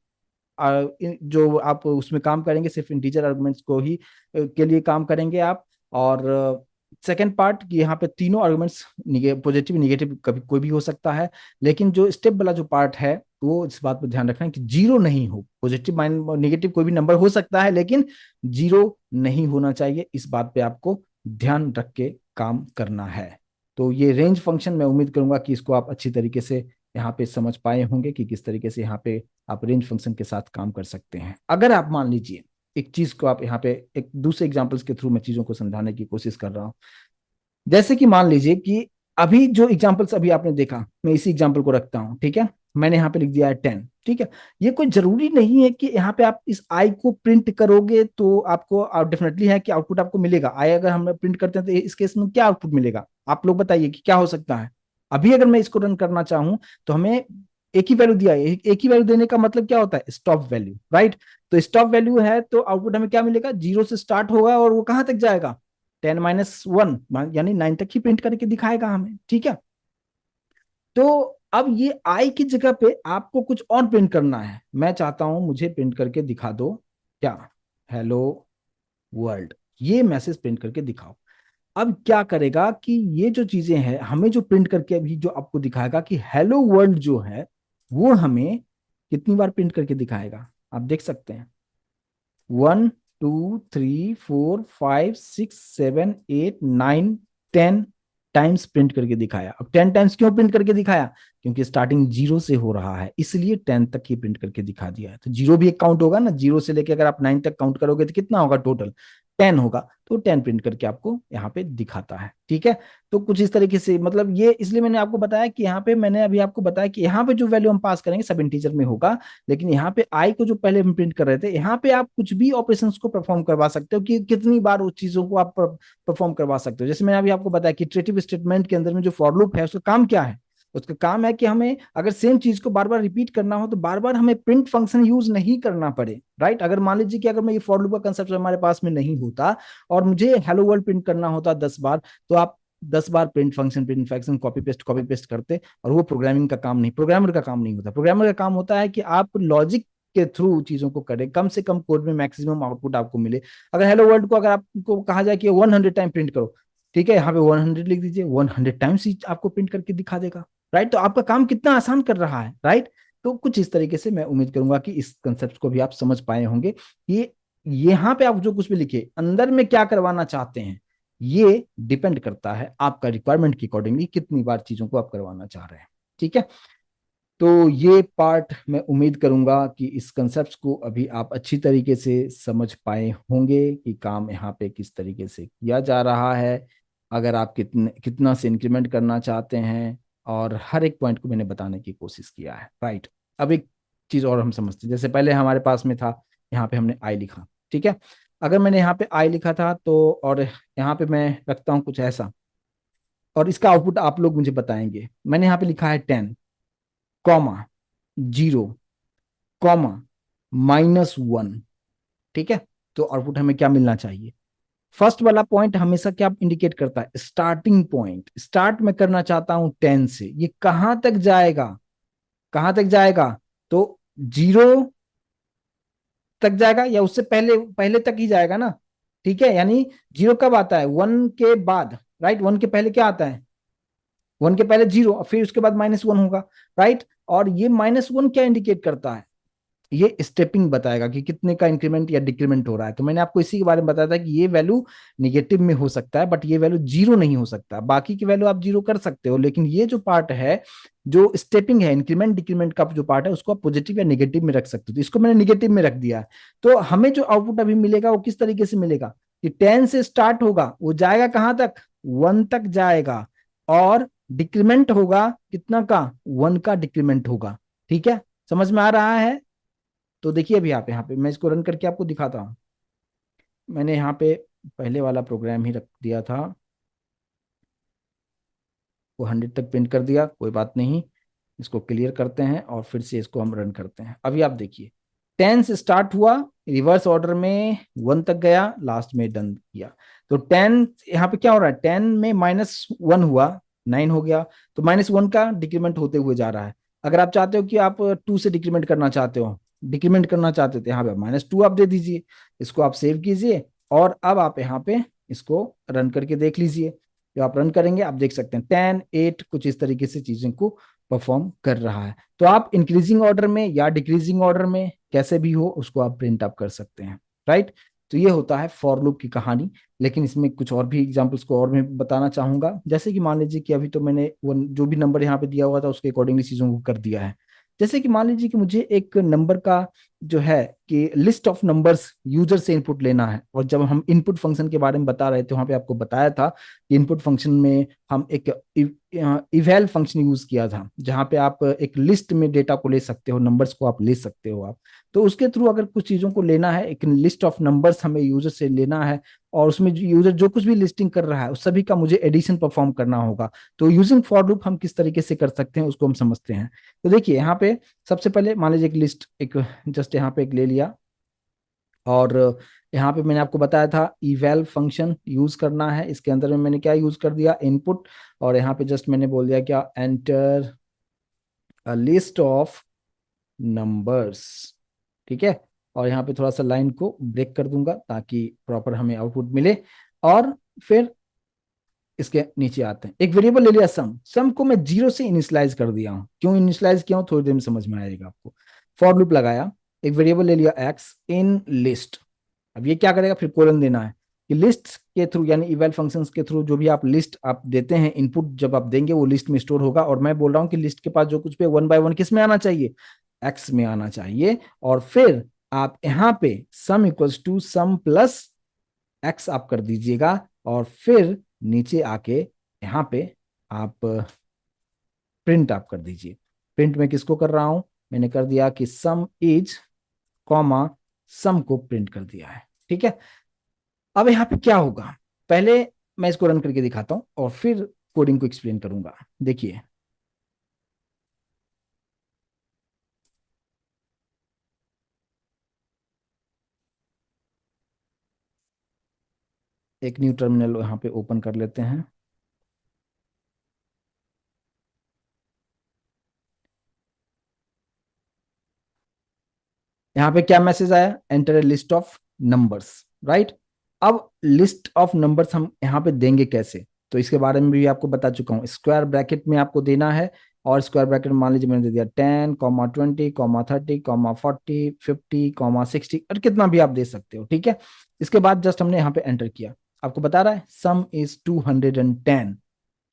जो आप उसमें काम करेंगे, सिर्फ इंटीजर आर्गुमेंट्स को ही के लिए काम करेंगे आप। और सेकेंड पार्ट कि यहाँ पे तीनों आर्गुमेंट्स पॉजिटिव निगेटिव कभी कोई भी हो सकता है। लेकिन जो स्टेप वाला जो पार्ट है, वो इस बात पर ध्यान रखना है कि जीरो नहीं हो। पॉजिटिव माइनस निगेटिव कोई भी नंबर हो सकता है, लेकिन जीरो नहीं होना चाहिए। इस बात पे आपको ध्यान रख के काम करना है। तो ये रेंज फंक्शन, मैं उम्मीद करूंगा कि इसको आप अच्छी तरीके से यहाँ पे समझ पाए होंगे कि किस तरीके से यहाँ पे आप रेंज फंक्शन के साथ काम कर सकते हैं। अगर आप मान लीजिए एक चीज को आप यहाँ पे एक दूसरे एग्जांपल्स के थ्रू मैं चीजों को समझाने की कोशिश कर रहा हूँ। जैसे कि मान लीजिए कि अभी जो एग्जांपल्स अभी आपने देखा, मैं इसी एग्जांपल को रखता हूँ, ठीक है। मैंने यहाँ पे लिख दिया है 10, ठीक है। ये कोई जरूरी नहीं है कि यहाँ पे आप इस आई को प्रिंट करोगे तो आपको डेफिनेटली है कि आउटपुट आपको मिलेगा। आई अगर हम प्रिंट करते हैं तो इस केस में क्या आउटपुट मिलेगा, आप लोग बताइए कि क्या हो सकता है। अभी अगर मैं इसको रन करना चाहूं तो हमें एक ही वैल्यू दिया है। एक ही वैल्यू देने का मतलब क्या होता है, स्टॉप वैल्यू, राइट। तो स्टॉप वैल्यू है तो आउटपुट हमें क्या मिलेगा, जीरो से स्टार्ट होगा और वो कहां तक जाएगा, 10 - 1 यानी 9 तक ही प्रिंट करके दिखाएगा हमें, ठीक है। तो अब ये आई की जगह पे आपको कुछ और प्रिंट करना है। मैं चाहता हूं मुझे प्रिंट करके दिखा दो क्या, हेलो वर्ल्ड, ये मैसेज प्रिंट करके दिखाओ। अब क्या करेगा कि ये जो चीजें हैं हमें जो प्रिंट करके अभी जो आपको दिखाएगा कि हेलो वर्ल्ड जो है वो हमें कितनी बार प्रिंट करके दिखाएगा, आप देख सकते हैं। 1 2 3 4 5 6 7 8 9 10 टाइम्स प्रिंट करके दिखाया। अब 10 टाइम्स क्यों प्रिंट करके दिखाया? क्योंकि स्टार्टिंग जीरो से हो रहा है, इसलिए 10 तक ही प्रिंट करके दिखा दिया है। तो जीरो भी एक काउंट होगा ना, जीरो से लेके अगर आप 9 तक काउंट करोगे तो कितना होगा टोटल? 10 होगा। तो 10 प्रिंट करके आपको यहाँ पे दिखाता है। ठीक है, तो कुछ इस तरीके से, मतलब ये इसलिए मैंने आपको बताया कि यहाँ पे मैंने अभी आपको बताया कि यहाँ पे जो वैल्यू हम पास करेंगे सब इंटीजर में होगा। लेकिन यहाँ पे आई को जो पहले हम प्रिंट कर रहे थे, यहाँ पे आप कुछ भी ऑपरेशंस को परफॉर्म करवा सकते हो कि कितनी बार उस चीजों को आप परफॉर्म करवा सकते हो। जैसे मैंने अभी आपको बताया कि इटरेटिव स्टेटमेंट के अंदर में जो फॉर लूप है उसका काम क्या है? उसका काम है कि हमें अगर सेम चीज को बार बार रिपीट करना हो तो बार बार हमें प्रिंट फंक्शन यूज नहीं करना पड़े, राइट। अगर मान लीजिए कि अगर मैं ये फॉर लूप का कंसेप्ट हमारे पास में नहीं होता और मुझे हेलो वर्ल्ड प्रिंट करना होता 10 बार, तो आप 10 बार प्रिंट फंक्शन कॉपी पेस्ट करते, और वो प्रोग्रामिंग का काम नहीं, प्रोग्रामर का काम नहीं होता। प्रोग्रामर का काम होता है कि आप लॉजिक के थ्रू चीजों को करें, कम से कम कोड में मैक्सिमम आउटपुट आपको मिले। अगर हेलो वर्ल्ड को अगर आपको कहा जाए कि 100 टाइम प्रिंट करो, ठीक है, यहाँ पे 100 लिख दीजिए, 100 टाइम्स ही आपको प्रिंट करके दिखा देगा, राइट। तो आपका काम कितना आसान कर रहा है, राइट। तो कुछ इस तरीके से मैं उम्मीद करूंगा कि इस कंसेप्ट को भी आप समझ पाए होंगे कि यहाँ पे आप जो कुछ भी लिखे अंदर में क्या करवाना चाहते हैं, ये डिपेंड करता है आपका रिक्वायरमेंट के अकॉर्डिंगली कितनी बार चीजों को आप करवाना चाह रहे हैं। ठीक है, तो ये पार्ट मैं उम्मीद करूंगा कि इस कंसेप्ट को अभी आप अच्छी तरीके से समझ पाए होंगे कि काम यहाँ पे किस तरीके से किया जा रहा है, अगर आप कितना से इंक्रीमेंट करना चाहते हैं, और हर एक पॉइंट को मैंने बताने की कोशिश किया है, राइट। अब एक चीज और हम समझते हैं, जैसे पहले हमारे पास में था, यहाँ पे हमने आई लिखा, ठीक है। अगर मैंने यहाँ पे आई लिखा था तो, और यहाँ पे मैं रखता हूँ कुछ ऐसा, और इसका आउटपुट आप लोग मुझे बताएंगे। मैंने यहाँ पे लिखा है 10, 0, -1, ठीक है। तो आउटपुट हमें क्या मिलना चाहिए? फर्स्ट वाला पॉइंट हमेशा क्या इंडिकेट करता है? Starting point. स्टार्ट में करना चाहता हूं 10 से, ये कहां तक जाएगा? कहां तक जाएगा? तो 0 तक जाएगा या उससे पहले पहले तक ही जाएगा ना, ठीक है। यानी 0 कब आता है? 1 के बाद, राइट। 1 के पहले क्या आता है? 1 के पहले 0, फिर उसके बाद -1 होगा, राइट। और ये -1 क्या इंडिकेट करता है? ये स्टेपिंग बताएगा कि कितने का इंक्रीमेंट या डिक्रीमेंट हो रहा है। तो मैंने आपको इसी के बारे में बताया था कि ये वैल्यू निगेटिव में हो सकता है, बट ये वैल्यू 0 नहीं हो सकता। बाकी की वैल्यू आप 0 कर सकते हो, लेकिन ये जो पार्ट है, जो स्टेपिंग है, इंक्रीमेंट डिक्रीमेंट का जो पार्ट है, उसको आप पॉजिटिव या निगेटिव में रख सकते हो। तो इसको मैंने निगेटिव में रख दिया है। तो हमें जो आउटपुट अभी मिलेगा वो किस तरीके से मिलेगा कि 10 से स्टार्ट होगा, वो जाएगा कहां तक? 1 तक जाएगा, और डिक्रीमेंट होगा कितना का? 1 का डिक्रीमेंट होगा। ठीक है, समझ में आ रहा है? तो देखिए अभी आप यहाँ पे मैं इसको रन करके आपको दिखाता हूँ। मैंने यहाँ पे पहले वाला प्रोग्राम ही रख दिया था, वो 100 तक प्रिंट कर दिया, कोई बात नहीं। इसको क्लियर करते हैं और फिर से इसको हम रन करते हैं। अभी आप देखिए, 10 से स्टार्ट हुआ, रिवर्स ऑर्डर में 1 तक गया, लास्ट में डन किया। तो 10 यहाँ पे क्या हो रहा है? 10 में -1 हुआ, 9 हो गया। तो -1 का डिक्रीमेंट होते हुए जा रहा है। अगर आप चाहते हो कि आप 2 से डिक्रीमेंट करना चाहते हो, डिक्रीमेंट करना चाहते थे, यहाँ पे -2 आप दे दीजिए। इसको आप सेव कीजिए, और अब आप यहाँ पे इसको रन करके देख लीजिए। जब आप रन करेंगे आप देख सकते हैं 10, 8 कुछ इस तरीके से चीजें को परफॉर्म कर रहा है। तो आप इंक्रीजिंग ऑर्डर में या डिक्रीजिंग ऑर्डर में कैसे भी हो उसको आप प्रिंट अप कर सकते हैं, राइट। तो ये होता है फॉर लूप की कहानी। लेकिन इसमें कुछ और भी एग्जांपल्स को और मैं बताना चाहूंगा। जैसे कि मान लीजिए कि अभी तो मैंने वो जो भी नंबर यहाँ पे दिया हुआ था उसके अकॉर्डिंगली चीजों को कर दिया है। जैसे कि मान लीजिए कि मुझे एक नंबर का जो है कि लिस्ट ऑफ नंबर्स यूजर से इनपुट लेना है, और जब हम इनपुट फंक्शन के बारे में बता रहे थे वहां पे आपको बताया था कि इनपुट फंक्शन में हम एक इवैल फंक्शन यूज किया था, जहां पे आप एक लिस्ट में डेटा को ले सकते हो, नंबर्स को आप ले सकते हो आप। तो उसके थ्रू अगर कुछ चीजों को लेना है, एक लिस्ट ऑफ नंबर्स हमें यूजर से लेना है, और उसमें यूजर जो कुछ भी लिस्टिंग कर रहा है उस सभी का मुझे एडिशन परफॉर्म करना होगा। तो यूजिंग फॉर लूप हम किस तरीके से कर सकते हैं उसको हम समझते हैं। तो देखिए यहाँ पे सबसे पहले मान लीजिए एक लिस्ट, एक जस्ट यहाँ पे एक ले लिया, और यहाँ पे मैंने आपको बताया था इवैल फंक्शन यूज करना है। इसके अंदर में मैंने क्या यूज कर दिया? इनपुट। और यहाँ पे जस्ट मैंने बोल दिया क्या? Enter a list of numbers, ठीक है। और यहाँ पे थोड़ा सा लाइन को ब्रेक कर दूंगा ताकि प्रॉपर हमें आउटपुट मिले। और फिर इसके नीचे आते हैं, एक वेरिएबल ले लिया सम, सम को मैं जीरो से इनिशियलाइज कर दिया हूँ। क्यों इनिशियलाइज किया हूँ थोड़ी देर में समझ में आएगा आपको। फॉर लूप लगाया, एक वेरिएबल ले लिया एक्स इन लिस्ट। अब ये क्या करेगा, फिर कोलन देना है कि लिस्ट के थ्रू यानी इवैल फंक्शंस के थ्रू जो भी आप लिस्ट आप देते हैं, इनपुट जब आप देंगे वो लिस्ट में स्टोर होगा। और मैं बोल रहा हूँ कि लिस्ट के पास जो कुछ पे वन बाय वन किस में आना चाहिए, एक्स में आना चाहिए। और फिर आप यहाँ पे sum equals to sum plus x आप कर दीजिएगा। और फिर नीचे आके यहाँ पे आप प्रिंट आप कर दीजिए। प्रिंट में किसको कर रहा हूं, मैंने कर दिया कि सम इज कॉमा सम को प्रिंट कर दिया है। ठीक है, अब यहाँ पे क्या होगा, पहले मैं इसको रन करके दिखाता हूं और फिर कोडिंग को एक्सप्लेन करूंगा। देखिए, एक न्यू टर्मिनल यहाँ पे ओपन कर लेते हैं। यहाँ पे क्या मैसेज आया, enter a list of numbers, right. अब लिस्ट ऑफ नंबर्स हम यहाँ पे देंगे कैसे, तो इसके बारे में भी आपको बता चुका हूँ। स्क्वायर ब्रैकेट में आपको देना है, और स्क्वायर ब्रैकेट मान लीजिए मैंने दे दिया 10, 20, 30, 40, 50 और कितना भी आप दे सकते हो। ठीक है, इसके बाद जस्ट हमने यहाँ पे एंटर किया, आपको बता रहा है सम इज 210।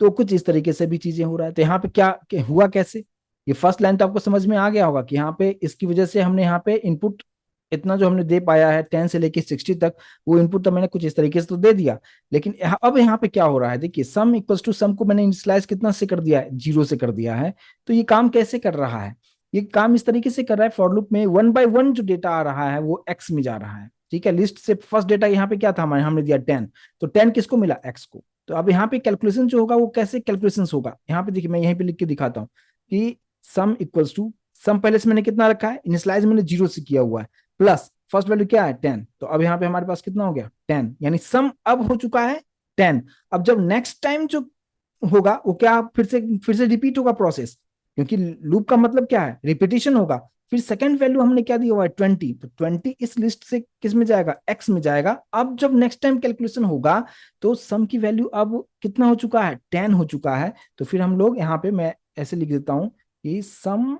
तो कुछ इस तरीके से भी चीजें हो रहा है। तो यहाँ पे क्या हुआ कैसे, ये फर्स्ट लाइन तो आपको समझ में आ गया होगा कि यहाँ पे इसकी वजह से हमने यहाँ पे इनपुट इतना जो हमने दे पाया है 10 से लेके 60 तक, वो इनपुट तो मैंने कुछ इस तरीके से तो दे दिया। लेकिन अब यहाँ पे क्या हो रहा है, देखिए सम इक्वल्स टू सम को मैंने इनिशियलाइज कितना से कर दिया है, जीरो से कर दिया है। तो ये काम कैसे कर रहा है, ये काम इस तरीके से कर रहा है, फॉर लूप में वन बाय वन जो डेटा आ रहा है वो एक्स में जा रहा है। ठीक है, लिस्ट से फर्स्ट डेटा यहाँ पे क्या था हमारे, हमने दिया 10, तो 10 किसको मिला, एक्स को। तो अब यहाँ पे कैलकुलेशन जो होगा वो कैसे कैलकुलेशन होगा, यहाँ पे देखिए मैं यहीं पे लिख के दिखाता हूँ कि सम इक्वल्स टू सम पहले से मैंने कितना रखा है, इनिशियलाइज मैंने जीरो से किया हुआ है, प्लस फर्स्ट वैल्यू क्या है 10। तो अब यहाँ पे हमारे पास कितना हो गया 10, यानी सम अब हो चुका है 10। अब जब नेक्स्ट टाइम जो होगा वो क्या, फिर से रिपीट होगा प्रोसेस, क्योंकि लूप का मतलब क्या है, रिपीटिशन होगा। फिर सेकंड वैल्यू हमने क्या दिया हुआ है 20, तो 20 इस लिस्ट से किस में जाएगा, एक्स में जाएगा। अब जब नेक्स्ट टाइम कैलकुलेशन होगा तो सम की वैल्यू अब कितना हो चुका है, 10 हो चुका है। तो फिर हम लोग यहाँ पे मैं ऐसे लिख देता हूं कि सम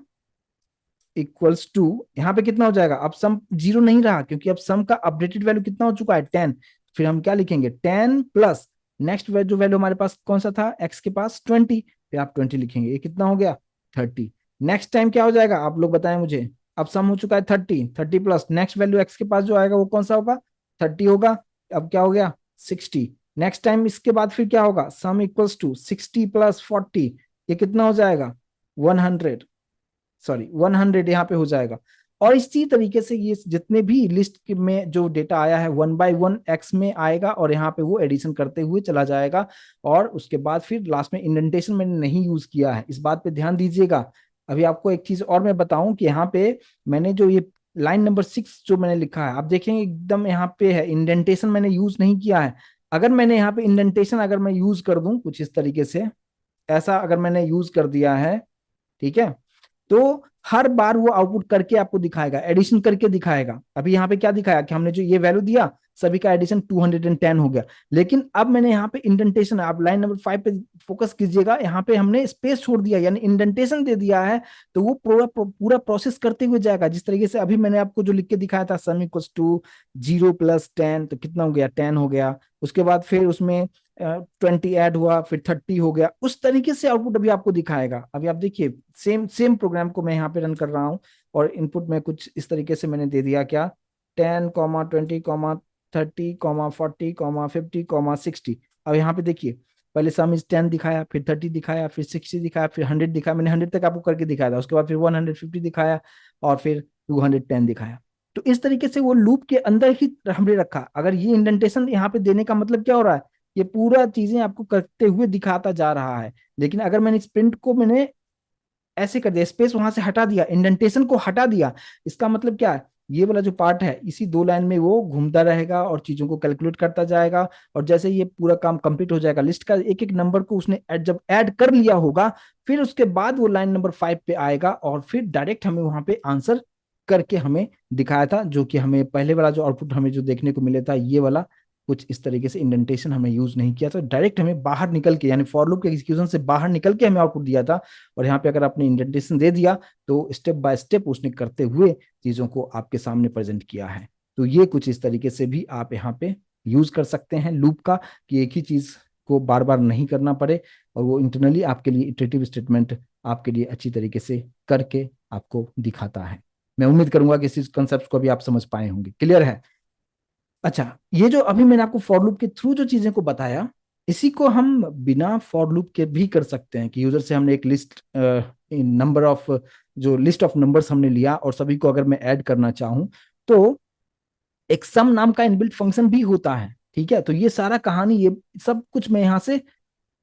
इक्वल्स टू, यहाँ पे कितना हो जाएगा, अब सम जीरो नहीं रहा क्योंकि अब सम का अपडेटेड वैल्यू कितना हो चुका है 10। फिर हम क्या लिखेंगे 10 प्लस नेक्स्ट जो वैल्यू हमारे पास कौन सा था, एक्स के पास 20, फिर आप 20 लिखेंगे, ये कितना हो गया 30। नेक्स्ट टाइम क्या हो जाएगा आप लोग बताएं मुझे, अब सम हो चुका है 30, 30 प्लस नेक्स्ट वैल्यू एक्स के पास जो आएगा वो कौन सा होगा, 30 होगा। अब क्या हो गया 60। नेक्स्ट टाइम इसके बाद फिर क्या होगा, सम इक्वल्स टू 60 प्लस 40, ये कितना हो जाएगा 100, सॉरी 100 यहाँ पे हो जाएगा। और इसी तरीके से ये जितने भी लिस्ट में जो डेटा आया है वन बाय वन एक्स में आएगा, और यहाँ पे वो एडिशन करते हुए चला जाएगा। और उसके बाद फिर लास्ट में इंडेंटेशन मैंने नहीं यूज किया है, इस बात पे ध्यान दीजिएगा। अभी आपको एक चीज और मैं बताऊं कि यहाँ पे मैंने जो ये लाइन नंबर 6 जो मैंने लिखा है, आप देखेंगे एकदम यहाँ पे है, इंडेंटेशन मैंने यूज नहीं किया है। अगर मैंने यहाँ पे इंडेंटेशन अगर मैं यूज कर दूं कुछ इस तरीके से, ऐसा अगर मैंने यूज कर दिया है, ठीक है, तो हर बार वो आउटपुट करके आपको दिखाएगा, एडिशन करके दिखाएगा। अभी यहाँ पे क्या दिखाया कि हमने जो ये वैल्यू दिया सभी का एडिशन 210 हो गया। लेकिन अब मैंने यहाँ पे इंडेंटेशन, आप लाइन नंबर 5 पे फोकस कीजिएगा, यहाँ पे हमने स्पेस छोड़ दिया यानी इंडेंटेशन दे दिया है। तो वो पूरा पूरा प्रोसेस करते हुए जाएगा, जिस तरीके से अभी मैंने आपको जो लिख के दिखाया था सम इक्वल्स टू 0 + 10, तो कितना हो गया 10 हो गया। उसके बाद फिर उसमें 20 ऐड हुआ, फिर 30 हो गया। उस तरीके से आउटपुट अभी आपको दिखाएगा। अभी आप देखिए सेम सेम प्रोग्राम को मैं यहाँ पे रन कर रहा हूँ, और इनपुट में कुछ इस तरीके से मैंने दे दिया क्या, 10, 20, 30, 40, 50, अब यहाँ पे देखिए पहले सम इज 10 दिखाया, फिर 30 दिखाया, फिर 60 दिखाया, फिर 100 दिखाया, मैंने 100 तक आपको करके दिखाया था। उसके बाद फिर 150 दिखाया, और फिर 210 दिखाया। तो इस तरीके से वो लूप के अंदर ही हमने रखा। अगर ये इंडेंटेशन यहाँ पे देने का मतलब क्या हो रहा है, ये पूरा चीजें आपको करते हुए दिखाता जा रहा है। लेकिन अगर मैंने इस प्रिंट को मैंने ऐसे कर दिया, स्पेस वहां से हटा दिया, इंडेंटेशन को हटा दिया, इसका मतलब क्या है, ये वाला जो पार्ट है इसी दो लाइन में वो घूमता रहेगा और चीजों को कैलकुलेट करता जाएगा। और जैसे ये पूरा काम कंप्लीट हो जाएगा, लिस्ट का एक एक नंबर को उसने जब ऐड कर लिया होगा, फिर उसके बाद वो लाइन नंबर 5 पे आएगा और फिर डायरेक्ट हमें वहां पे आंसर करके हमें दिखाया था, जो कि हमें पहले वाला जो आउटपुट हमें जो देखने को मिला था ये वाला कुछ इस तरीके से इंडेंटेशन हमें यूज नहीं किया था, डायरेक्ट हमें बाहर निकल के यानी फॉर लूप के एग्जीक्यूशन से बाहर निकल के हमें आउटपुट दिया था। और यहाँ पे अगर आपने इंडेंटेशन दे दिया तो स्टेप बाय स्टेप उसने करते हुए चीजों को आपके सामने प्रेजेंट किया है। तो ये कुछ इस तरीके से भी आप यहाँ पे यूज कर सकते हैं लूप का, कि एक ही चीज को बार बार नहीं करना पड़े और वो इंटरनली आपके लिए इटरेटिव स्टेटमेंट आपके लिए अच्छी तरीके से करके आपको दिखाता है। मैं उम्मीद करूंगा कि इस कंसेप्ट को भी आप समझ पाए होंगे। क्लियर है? अच्छा, ये जो अभी मैंने आपको फॉर लूप के थ्रू जो चीजें को बताया, इसी को हम बिना फॉर लूप के भी कर सकते हैं कि यूजर से हमने एक लिस्ट नंबर ऑफ जो लिस्ट ऑफ नंबर्स हमने लिया और सभी को अगर मैं ऐड करना चाहूं तो एक सम नाम का इनबिल्ट फंक्शन भी होता है। ठीक है, तो ये सारा कहानी ये सब कुछ मैं यहां से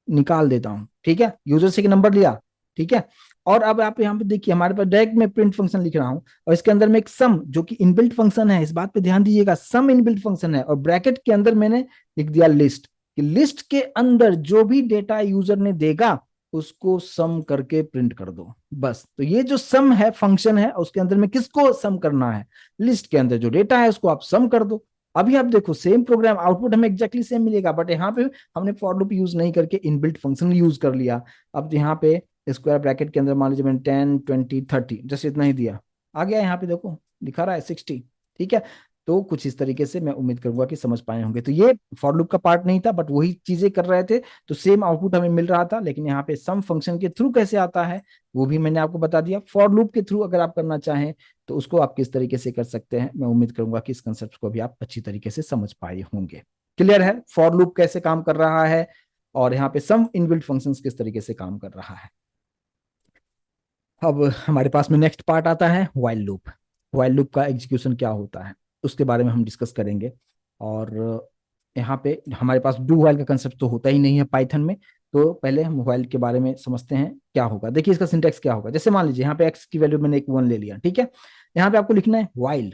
निकाल देता हूं। ठीक है, यूजर से एक नंबर लिया। ठीक है, और अब आप यहाँ पे देखिए हमारे पास डायरेक्ट में प्रिंट फंक्शन लिख रहा हूं और इसके अंदर में एक सम जो कि इनबिल्ट फंक्शन है, इस बात पे ध्यान दीजिएगा, सम इनबिल्ट फंक्शन है और ब्रैकेट के अंदर मैंने लिख दिया लिस्ट, कि लिस्ट के अंदर जो भी डेटा यूजर ने देगा उसको सम करके प्रिंट कर दो। बस, तो ये जो सम है फंक्शन है उसके अंदर में किसको सम करना है, लिस्ट के अंदर जो डेटा है उसको आप सम कर दो। अभी आप देखो सेम प्रोग्राम आउटपुट हमें एग्जैक्टली सेम मिलेगा, बट यहाँ पे हमने फॉर लूप यूज नहीं करके इनबिल्ट फंक्शन यूज कर लिया। अब यहाँ पे स्क्वायर ब्रैकेट के अंदर मान लीजिए मैंने 10 20 30 जस्ट इतना ही दिया, आ गया यहाँ पे देखो दिखा रहा है 60। ठीक है, तो कुछ इस तरीके से मैं उम्मीद करूंगा कि समझ पाए होंगे। तो ये फॉर लूप का पार्ट नहीं था, बट वही चीजें कर रहे थे तो सेम आउटपुट हमें मिल रहा था, लेकिन यहाँ पे सम फंक्शन के थ्रू कैसे आता है वो भी मैंने आपको बता दिया। फॉर लूप के थ्रू अगर आप करना चाहें तो उसको आप किस तरीके से कर सकते हैं, मैं उम्मीद करूंगा कि इस कंसेप्ट को भी आप अच्छी तरीके से समझ पाए होंगे। क्लियर है फॉर लूप कैसे काम कर रहा है और यहाँ पे सम इनबिल्ट फंक्शंस किस तरीके से काम कर रहा है। अब हमारे पास में नेक्स्ट पार्ट आता है व्हाइल लूप। व्हाइल लूप का एग्जीक्यूशन क्या होता है उसके बारे में हम डिस्कस करेंगे। और यहाँ पे हमारे पास डू व्हाइल का कंसेप्ट तो होता ही नहीं है पाइथन में, तो पहले हम व्हाइल के बारे में समझते हैं क्या होगा। देखिए इसका सिंटेक्स क्या होगा, जैसे मान लीजिए यहाँ पे एक्स की वैल्यू मैंने एक 1 ले लिया। ठीक है, यहाँ पे आपको लिखना है व्हाइल,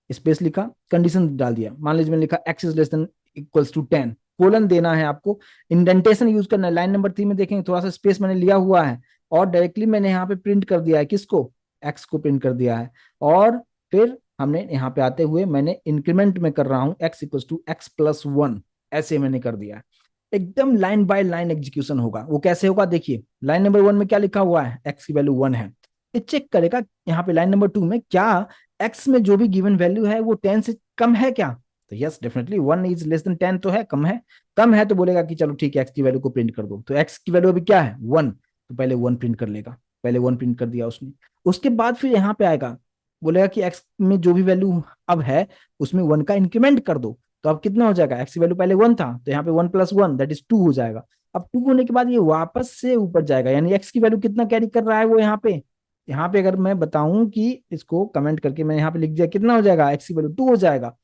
स्पेस लिखा, कंडीशन डाल दिया, मान लीजिए मैंने लिखा x is less than equals to 10, colon देना है आपको, इंडेंटेशन यूज करना है। लाइन नंबर 3 में देखेंगे थोड़ा सा स्पेस मैंने लिया हुआ है और डायरेक्टली मैंने यहाँ पे प्रिंट कर दिया है किसको, एक्स को प्रिंट कर दिया है। और फिर हमने यहाँ पे आते हुए मैंने इंक्रीमेंट में कर रहा हूँ x equals to x plus 1, ऐसे मैंने कर दिया है। एकदम लाइन बाय लाइन एग्जीक्यूशन होगा। वो कैसे होगा, देखिए लाइन नंबर 1 में क्या लिखा हुआ है, एक्स की वैल्यू 1 है, ये चेक करेगा यहाँ पे लाइन नंबर 2 में क्या एक्स में जो भी गिवन वैल्यू है वो 10 से कम है क्या, तो yes definitely 1 is less then 10 तो है, कम है। कम है तो बोलेगा कि चलो ठीक है एक्स की वैल्यू को प्रिंट कर दो, तो एक्स की वैल्यू अभी क्या है 1, तो पहले 1 प्रिंट कर लेगा, पहले 1 प्रिंट कर दिया उसने। उसके बाद फिर यहाँ पे आएगा, बोलेगा कि एक्स में जो भी वैल्यू अब है उसमें 1 का इंक्रीमेंट कर दो, तो अब कितना हो जाएगा, एक्स की वैल्यू पहले 1 था तो यहाँ पे 1 + 1 दैट इज 2 हो जाएगा। अब 2 होने के बाद ये वापस से ऊपर जाएगा, यानी एक्स की वैल्यू कितना कैरी कर रहा है वो यहाँ पे, यहाँ पे अगर मैं बताऊं कि इसको कमेंट करके मैं यहाँ पे लिख दिया कितना हो जाएगा, एक्स की वैल्यू 2 हो जाएगा।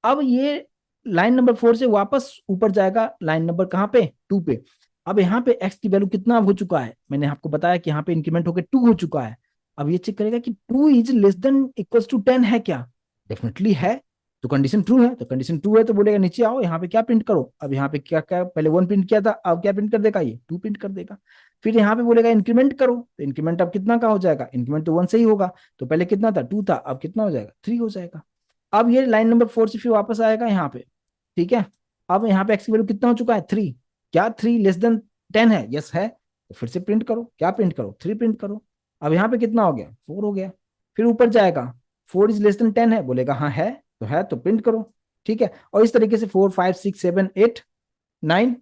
अब ये लाइन नंबर 4 से वापस ऊपर जाएगा लाइन नंबर कहाँ पे 2 पे। अब यहाँ पे एक्स की वैल्यू कितना हो चुका है, मैंने आपको बताया कि यहाँ पे इंक्रीमेंट होकर 2 हो चुका है। अब ये चेक करेगा कि 2 is less than equals to 10 है क्या, डेफिनेटली है, तो कंडीशन ट्रू है, तो कंडीशन ट्रू है तो बोलेगा नीचे आओ यहाँ पे क्या प्रिंट करो। अब यहाँ पे क्या क्या पहले 1 प्रिंट किया था, अब क्या प्रिंट कर देगा, ये 2 प्रिंट कर देगा। फिर यहाँ पे बोलेगा इंक्रीमेंट करो, तो इंक्रीमेंट अब कितना का हो जाएगा, इंक्रीमेंट तो 1 से ही होगा, तो पहले कितना था 2 था, अब कितना हो जाएगा 3 हो जाएगा। अब ये लाइन नंबर 4 से फिर वापस आएगा यहाँ पे। ठीक है, अब यहाँ पे एक्स की वैल्यू कितना हो चुका है 3, क्या 3 लेस देन 10 है, यस है, तो फिर से प्रिंट करो, क्या प्रिंट करो 3 प्रिंट करो। अब यहाँ पे कितना हो गया 4 हो गया। फिर ऊपर जाएगा 4 इज लेस देन 10 है, बोलेगा हाँ है तो प्रिंट करो। ठीक है, और इस तरीके से 4 5 6 7 8 9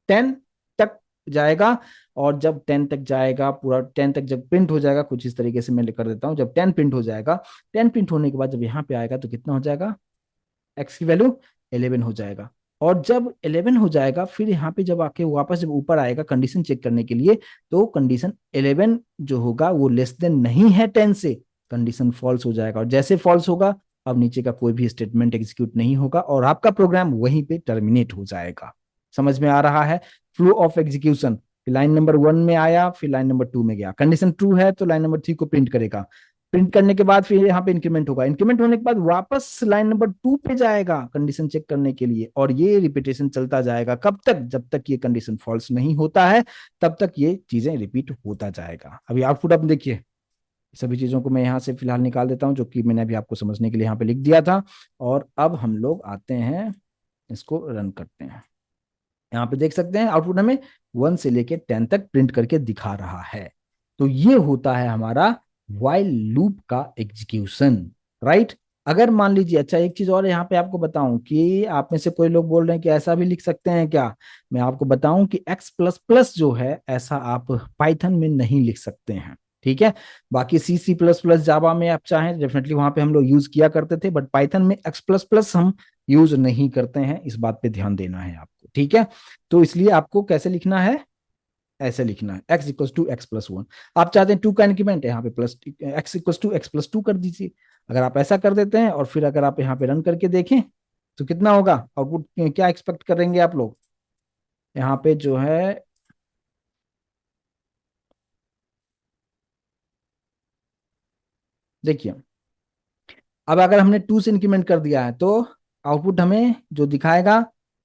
10 तक जाएगा। और जब 10 तक जाएगा, पूरा 10 तक जब प्रिंट हो जाएगा, कुछ इस तरीके से मैं कर देता हूं, जब 10 प्रिंट हो जाएगा, 10 प्रिंट होने के बाद जब यहाँ पे आएगा तो कितना हो जाएगा, एक्स की वैल्यू 11 हो जाएगा। और जब 11 हो जाएगा फिर यहाँ पे जब आके वापस जब ऊपर आएगा कंडीशन चेक करने के लिए, तो कंडीशन 11 जो होगा वो लेस देन नहीं है 10 से, कंडीशन फॉल्स हो जाएगा। और जैसे फॉल्स होगा अब नीचे का कोई भी स्टेटमेंट एग्जीक्यूट नहीं होगा और आपका प्रोग्राम वहीं पे टर्मिनेट हो जाएगा। समझ में आ रहा है flow of execution, line number 1 में आया, फिर लाइन नंबर 2 में गया, कंडीशन ट्रू है तो लाइन नंबर 3 को प्रिंट करेगा, प्रिंट करने के बाद फिर यहाँ पे इंक्रीमेंट होगा, इंक्रीमेंट होने के बाद वापस लाइन नंबर 2 पे जाएगा कंडीशन चेक करने के लिए, और ये रिपीटेशन चलता जाएगा कब तक, जब तक ये कंडीशन फॉल्स नहीं होता है तब तक ये चीजें रिपीट होता जाएगा। अभी आउटपुट आप देखिए सभी चीजों को मैं यहाँ से फिलहाल निकाल देता हूँ, जो कि मैंने अभी आपको समझने के लिए यहाँ पे लिख दिया था। और अब हम लोग आते हैं, इसको रन करते हैं। यहाँ पे देख सकते हैं आउटपुट हमें 1 से लेके 10 तक प्रिंट करके दिखा रहा है। तो ये होता है हमारा व्हाइल लूप का एग्जीक्यूशन, राइट। अगर मान लीजिए, अच्छा एक चीज और यहाँ पे आपको बताऊं कि आप में से कोई लोग बोल रहे हैं कि ऐसा भी लिख सकते हैं क्या। मैं आपको बताऊं कि एक्स प्लस प्लस जो है, ऐसा आप पाइथन में नहीं लिख सकते हैं, ठीक है। बाकी सी सी प्लस प्लस जावा में आप चाहें डेफिनेटली वहां पे हम लोग यूज किया करते थे, बट पाइथन में एक्स प्लस प्लस हम यूज नहीं करते हैं, इस बात पे ध्यान देना है आपको, ठीक है। तो इसलिए आपको कैसे लिखना है, ऐसे लिखना है, x equal to x plus one. आप चाहते हैं टू का इंक्रीमेंट है यहाँ पे plus x equal to x plus two कर दीजिए। अगर आप ऐसा कर देते हैं और फिर अगर आप यहाँ पे रन करके देखें तो कितना होगा आउटपुट, क्या एक्सपेक्ट करेंगे आप लोग यहाँ पे जो है। देखिए, अब अगर हमने टू से इंक्रीमेंट कर दिया है तो आउटपुट हमें जो दिखाएगा,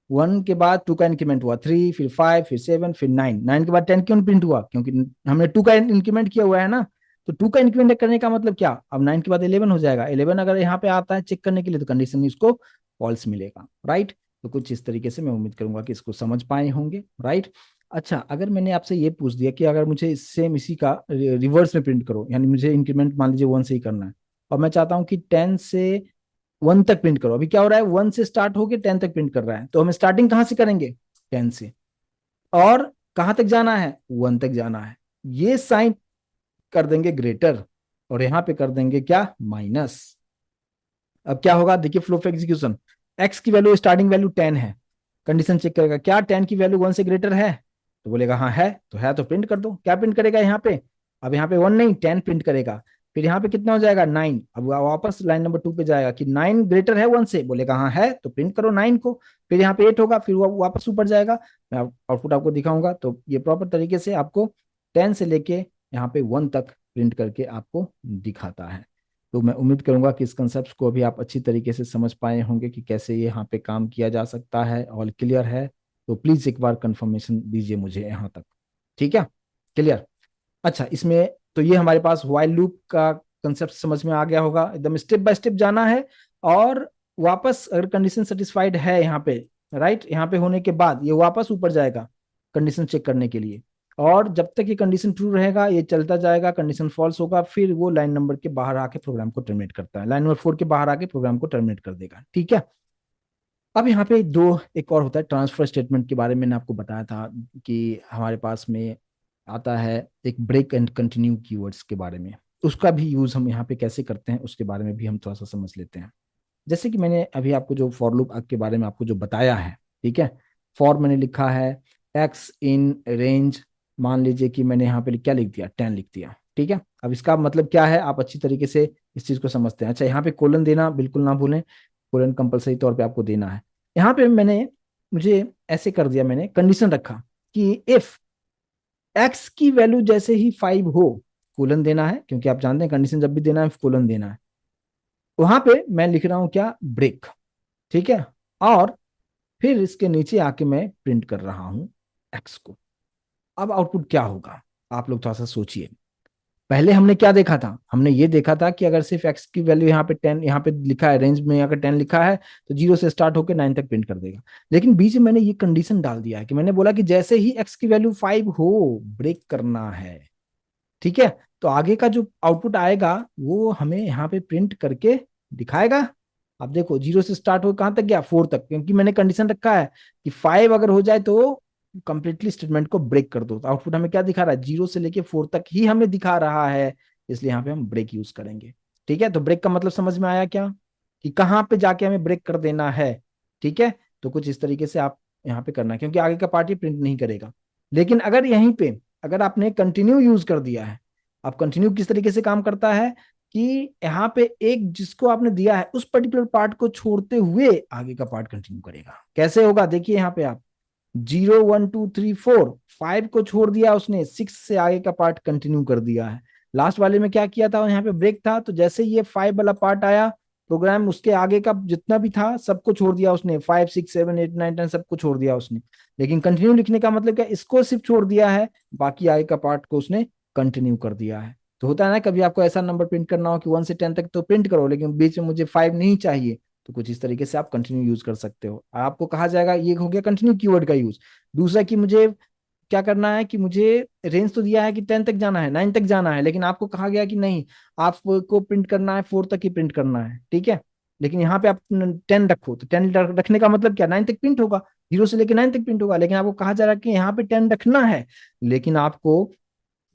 1 के बाद 2 का इंक्रीमेंट हुआ 3, फिर 5, फिर 7, फिर 9, 9 के बाद 10 क्यों प्रिंट हुआ, क्योंकि हमने 2 का इंक्रीमेंट किया हुआ है ना। तो 2 का इंक्रीमेंट करने का मतलब क्या, अब 9 के बाद 11 हो जाएगा, 11 अगर यहाँ पे आता है चेक करने के लिए तो कंडीशन इसको फॉल्स मिलेगा, राइट। तो कुछ इस तरीके से मैं उम्मीद करूंगा कि इसको समझ पाए होंगे, राइट। अच्छा, अगर मैंने आपसे ये पूछ दिया कि अगर मुझे सेम इसी का रिवर्स में प्रिंट करो, यानी मुझे इंक्रीमेंट मान लीजिए 1 से ही करना है, और मैं चाहता हूं कि 10 से 1 तक प्रिंट करो। अभी क्या हो रहा है, 1 से स्टार्ट होके 10 तक प्रिंट कर रहा है, तो हमें स्टार्टिंग कहां से करेंगे, 10 से। और कहां तक जाना है, 1 तक जाना है। ये साइन कर देंगे ग्रेटर, और यहां पे कर देंगे क्या, माइनस। अब क्या होगा, देखिए फ्लो ऑफ एग्जीक्यूशन। एक्स की वैल्यू स्टार्टिंग वैल्यू 10 है, कंडीशन चेक करेगा क्या 10 की वैल्यू 1 से ग्रेटर है, तो बोलेगा हाँ है, तो है तो प्रिंट कर दो। क्या प्रिंट करेगा यहाँ पे, अब यहाँ पे 1 नहीं 10 प्रिंट करेगा। फिर यहाँ पे कितना हो जाएगा 9, अब वापस लाइन नंबर 2 पे जाएगा कि 9 ग्रेटर है 1 से, बोलेगा हाँ है तो प्रिंट करो 9 को। फिर यहाँ पे 8 होगा, फिर वो वापस ऊपर जाएगा। मैं आउटपुट आपको दिखाऊंगा, तो ये प्रॉपर तरीके से आपको 10 से लेके यहाँ पे 1 तक प्रिंट करके आपको दिखाता है। तो मैं उम्मीद करूंगा कि इस कंसेप्ट को अभी आप अच्छी तरीके से समझ पाए होंगे कि कैसे ये यहाँ पे काम किया जा सकता है। ऑल क्लियर है तो प्लीज एक बार कंफर्मेशन दीजिए मुझे यहाँ तक, ठीक है, क्लियर। अच्छा, इसमें तो ये हमारे पास व्हाइल लूप का कंसेप्ट समझ में आ गया होगा, एकदम स्टेप बाय स्टेप जाना है। और वापस अगर कंडीशन सेटिस्फाइड है यहाँ पे, राइट, यहाँ पे होने के बाद ये वापस ऊपर जाएगा कंडीशन चेक करने के लिए। और जब तक ये कंडीशन ट्रू रहेगा ये चलता जाएगा, कंडीशन फॉल्स होगा फिर वो लाइन नंबर के बाहर आके प्रोग्राम को टर्मिनेट करता है, लाइन नंबर 4 के बाहर आके प्रोग्राम को टर्मिनेट कर देगा, ठीक है। अब यहाँ पे दो एक और होता है ट्रांसफर स्टेटमेंट के बारे में मैंने आपको बताया था कि हमारे पास में आता है एक ब्रेक एंड कंटिन्यू कीवर्ड्स के बारे में। उसका भी यूज हम यहाँ पे कैसे करते हैं उसके बारे में भी हम थोड़ा सा समझ लेते हैं। जैसे कि मैंने अभी आपको जो फॉर लूप के बारे में आपको जो बताया है, ठीक है। फॉर मैंने लिखा है एक्स इन रेंज, मान लीजिए कि मैंने यहाँ पे क्या लिख दिया 10 लिख दिया, ठीक है। अब इसका मतलब क्या है आप अच्छी तरीके से इस चीज को समझते हैं। अच्छा, यहाँ पे कोलन देना बिल्कुल ना भूलें, कोलन कंपलसरी तौर पे आपको देना है। यहाँ पे मैंने मुझे ऐसे कर दिया, मैंने कंडीशन रखा कि इफ एक्स की वैल्यू जैसे ही 5 हो, कोलन देना है, क्योंकि आप जानते हैं कंडीशन जब भी देना है कोलन देना है। वहां पे मैं लिख रहा हूं क्या, ब्रेक, ठीक है। और फिर इसके नीचे आके मैं प्रिंट कर रहा हूं एक्स को। अब आउटपुट क्या होगा, आप लोग थोड़ा सा सोचिए। पहले हमने क्या देखा था, हमने ये देखा था कि अगर सिर्फ एक्स की वैल्यू यहाँ पे 10 यहाँ पे लिखा है, रेंज में अगर 10 लिखा है तो 0 से स्टार्ट होकर 9 तक प्रिंट कर देगा। लेकिन बीच में मैंने ये कंडीशन डाल दिया है कि मैंने बोला कि जैसे ही एक्स की वैल्यू 5 हो ब्रेक करना है, ठीक है। तो आगे का जो आउटपुट आएगा वो हमें यहाँ पे प्रिंट करके दिखाएगा। अब देखो 0 से स्टार्ट हो कहां तक गया, 4 तक, क्योंकि मैंने कंडीशन रखा है कि 5 अगर हो जाए तो कंप्लीटली स्टेटमेंट को ब्रेक कर दो। तो आउटपुट हमें क्या दिखा रहा है, 0 से लेके 4 तक ही हमें दिखा रहा है, इसलिए यहाँ पे हम ब्रेक यूज करेंगे, ठीक है। तो ब्रेक का मतलब समझ में आया क्या, कि कहाँ पे जाके हमें ब्रेक कर देना है, ठीक है। तो कुछ इस तरीके से आप यहाँ पे करना है, क्योंकि आगे का पार्ट ये प्रिंट नहीं करेगा। लेकिन अगर यहीं पे अगर आपने कंटिन्यू यूज कर दिया है, अब कंटिन्यू किस तरीके से काम करता है कि यहाँ पे एक जिसको आपने दिया है उस पर्टिकुलर पार्ट को छोड़ते हुए आगे का पार्ट कंटिन्यू करेगा। कैसे होगा, देखिए यहाँ पे आप 0 1 2 3 4 5 को छोड़ दिया उसने, 6 से आगे का पार्ट कंटिन्यू कर दिया है। लास्ट वाले में क्या किया था, यहाँ पे ब्रेक था, तो जैसे ये 5 वाला पार्ट आया प्रोग्राम उसके आगे का जितना भी था सबको छोड़ दिया उसने, 5 6 7 8 9 10 सबको छोड़ दिया उसने। लेकिन कंटिन्यू लिखने का मतलब क्या, इसको सिर्फ छोड़ दिया है, बाकी आगे का पार्ट को उसने कंटिन्यू कर दिया है। तो होता है ना, कभी आपको ऐसा नंबर प्रिंट करना हो कि 1 से 10 तक तो प्रिंट करो, लेकिन बीच में मुझे 5 नहीं चाहिए, तो कुछ इस तरीके से आप कंटिन्यू यूज कर सकते हो। आपको कहा जाएगा, ये हो गया कंटिन्यू कीवर्ड का यूज। दूसरा कि मुझे क्या करना है, कि मुझे रेंज तो दिया है कि 10 तक जाना है, 9 तक जाना है, लेकिन आपको कहा गया कि नहीं, आपको प्रिंट करना है 4 तक ही प्रिंट करना है, ठीक है। लेकिन यहाँ पे आप 10 रखो, तो 10 रखने का मतलब क्या, 9 तक प्रिंट होगा, 0 से लेकर 9 तक प्रिंट होगा, लेकिन आपको कहा जा रहा है कि यहाँ पे 10 रखना है, लेकिन आपको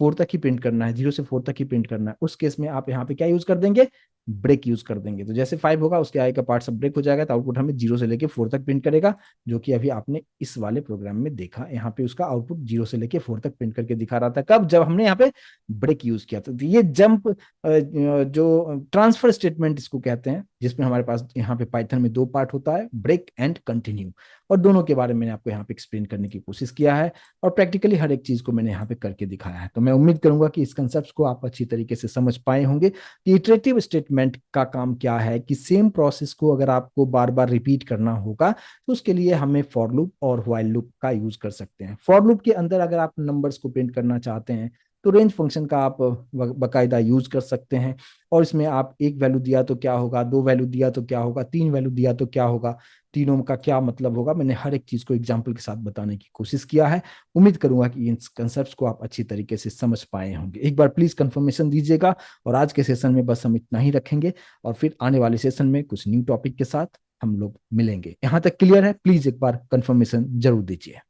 4 तक ही प्रिंट करना है, 0 से 4 तक ही प्रिंट करना है। उस केस में आप यहाँ पे क्या यूज कर देंगे, ब्रेक यूज कर देंगे। तो जैसे 5 होगा, उसके आगे का पार्ट सब ब्रेक हो जाएगा, तो आउटपुट हमें 0 से लेके 4 तक प्रिंट करेगा, जो कि अभी आपने इस वाले प्रोग्राम में देखा। यहाँ पे उसका आउटपुट 0 से लेके 4 तक प्रिंट करके दिखा रहा था, कब, जब हमने यहाँ पे ब्रेक यूज किया था। तो ये जंप, जो ट्रांसफर स्टेटमेंट इसको कहते हैं, जिसमें हमारे पास यहाँ पे पाइथन में 2 पार्ट होता है, ब्रेक एंड कंटिन्यू। और दोनों के बारे में मैंने आपको यहाँ पे एक्सप्लेन करने की कोशिश किया है, और प्रैक्टिकली हर एक चीज को मैंने यहाँ पे करके दिखाया है। तो मैं उम्मीद करूंगा कि इस कंसेप्ट को आप अच्छी तरीके से समझ पाए होंगे कि इटरेटिव स्टेटमेंट का काम क्या है, कि सेम प्रोसेस को अगर आपको बार बार रिपीट करना होगा, तो उसके लिए हमें फॉर लूप और व्हाइल लूप का यूज कर सकते हैं। फॉर लूप के अंदर अगर आप नंबर्स को प्रिंट करना चाहते हैं, तो रेंज फंक्शन का आप बकायदा यूज कर सकते हैं। और इसमें आप एक वैल्यू दिया तो क्या होगा, 2 वैल्यू दिया तो क्या होगा, 3 वैल्यू दिया तो क्या होगा, तीनों का क्या मतलब होगा, मैंने हर एक चीज को एग्जाम्पल के साथ बताने की कोशिश किया है। उम्मीद करूंगा कि इन कंसेप्ट को आप अच्छी तरीके से समझ पाए होंगे। एक बार प्लीज कंफर्मेशन दीजिएगा। और आज के सेशन में बस हम इतना ही रखेंगे, और फिर आने वाले सेशन में कुछ न्यू टॉपिक के साथ हम लोग मिलेंगे। यहाँ तक क्लियर है? प्लीज एक बार कंफर्मेशन जरूर दीजिए।